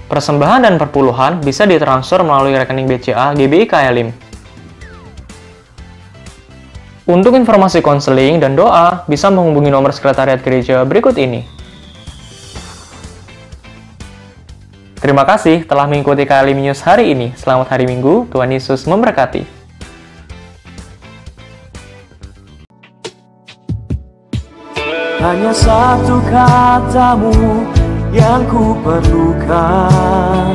Persembahan dan perpuluhan bisa ditransfer melalui rekening BCA GBI Kayalim. Untuk informasi konseling dan doa, bisa menghubungi nomor sekretariat gereja berikut ini. Terima kasih telah mengikuti Kayalim News hari ini. Selamat hari Minggu, Tuhan Yesus memberkati. Hanya satu katamu yang ku perlukan,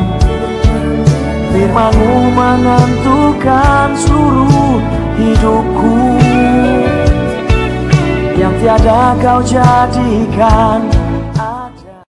firman-Mu menentukan seluruh hidupku, yang tiada Kau jadikan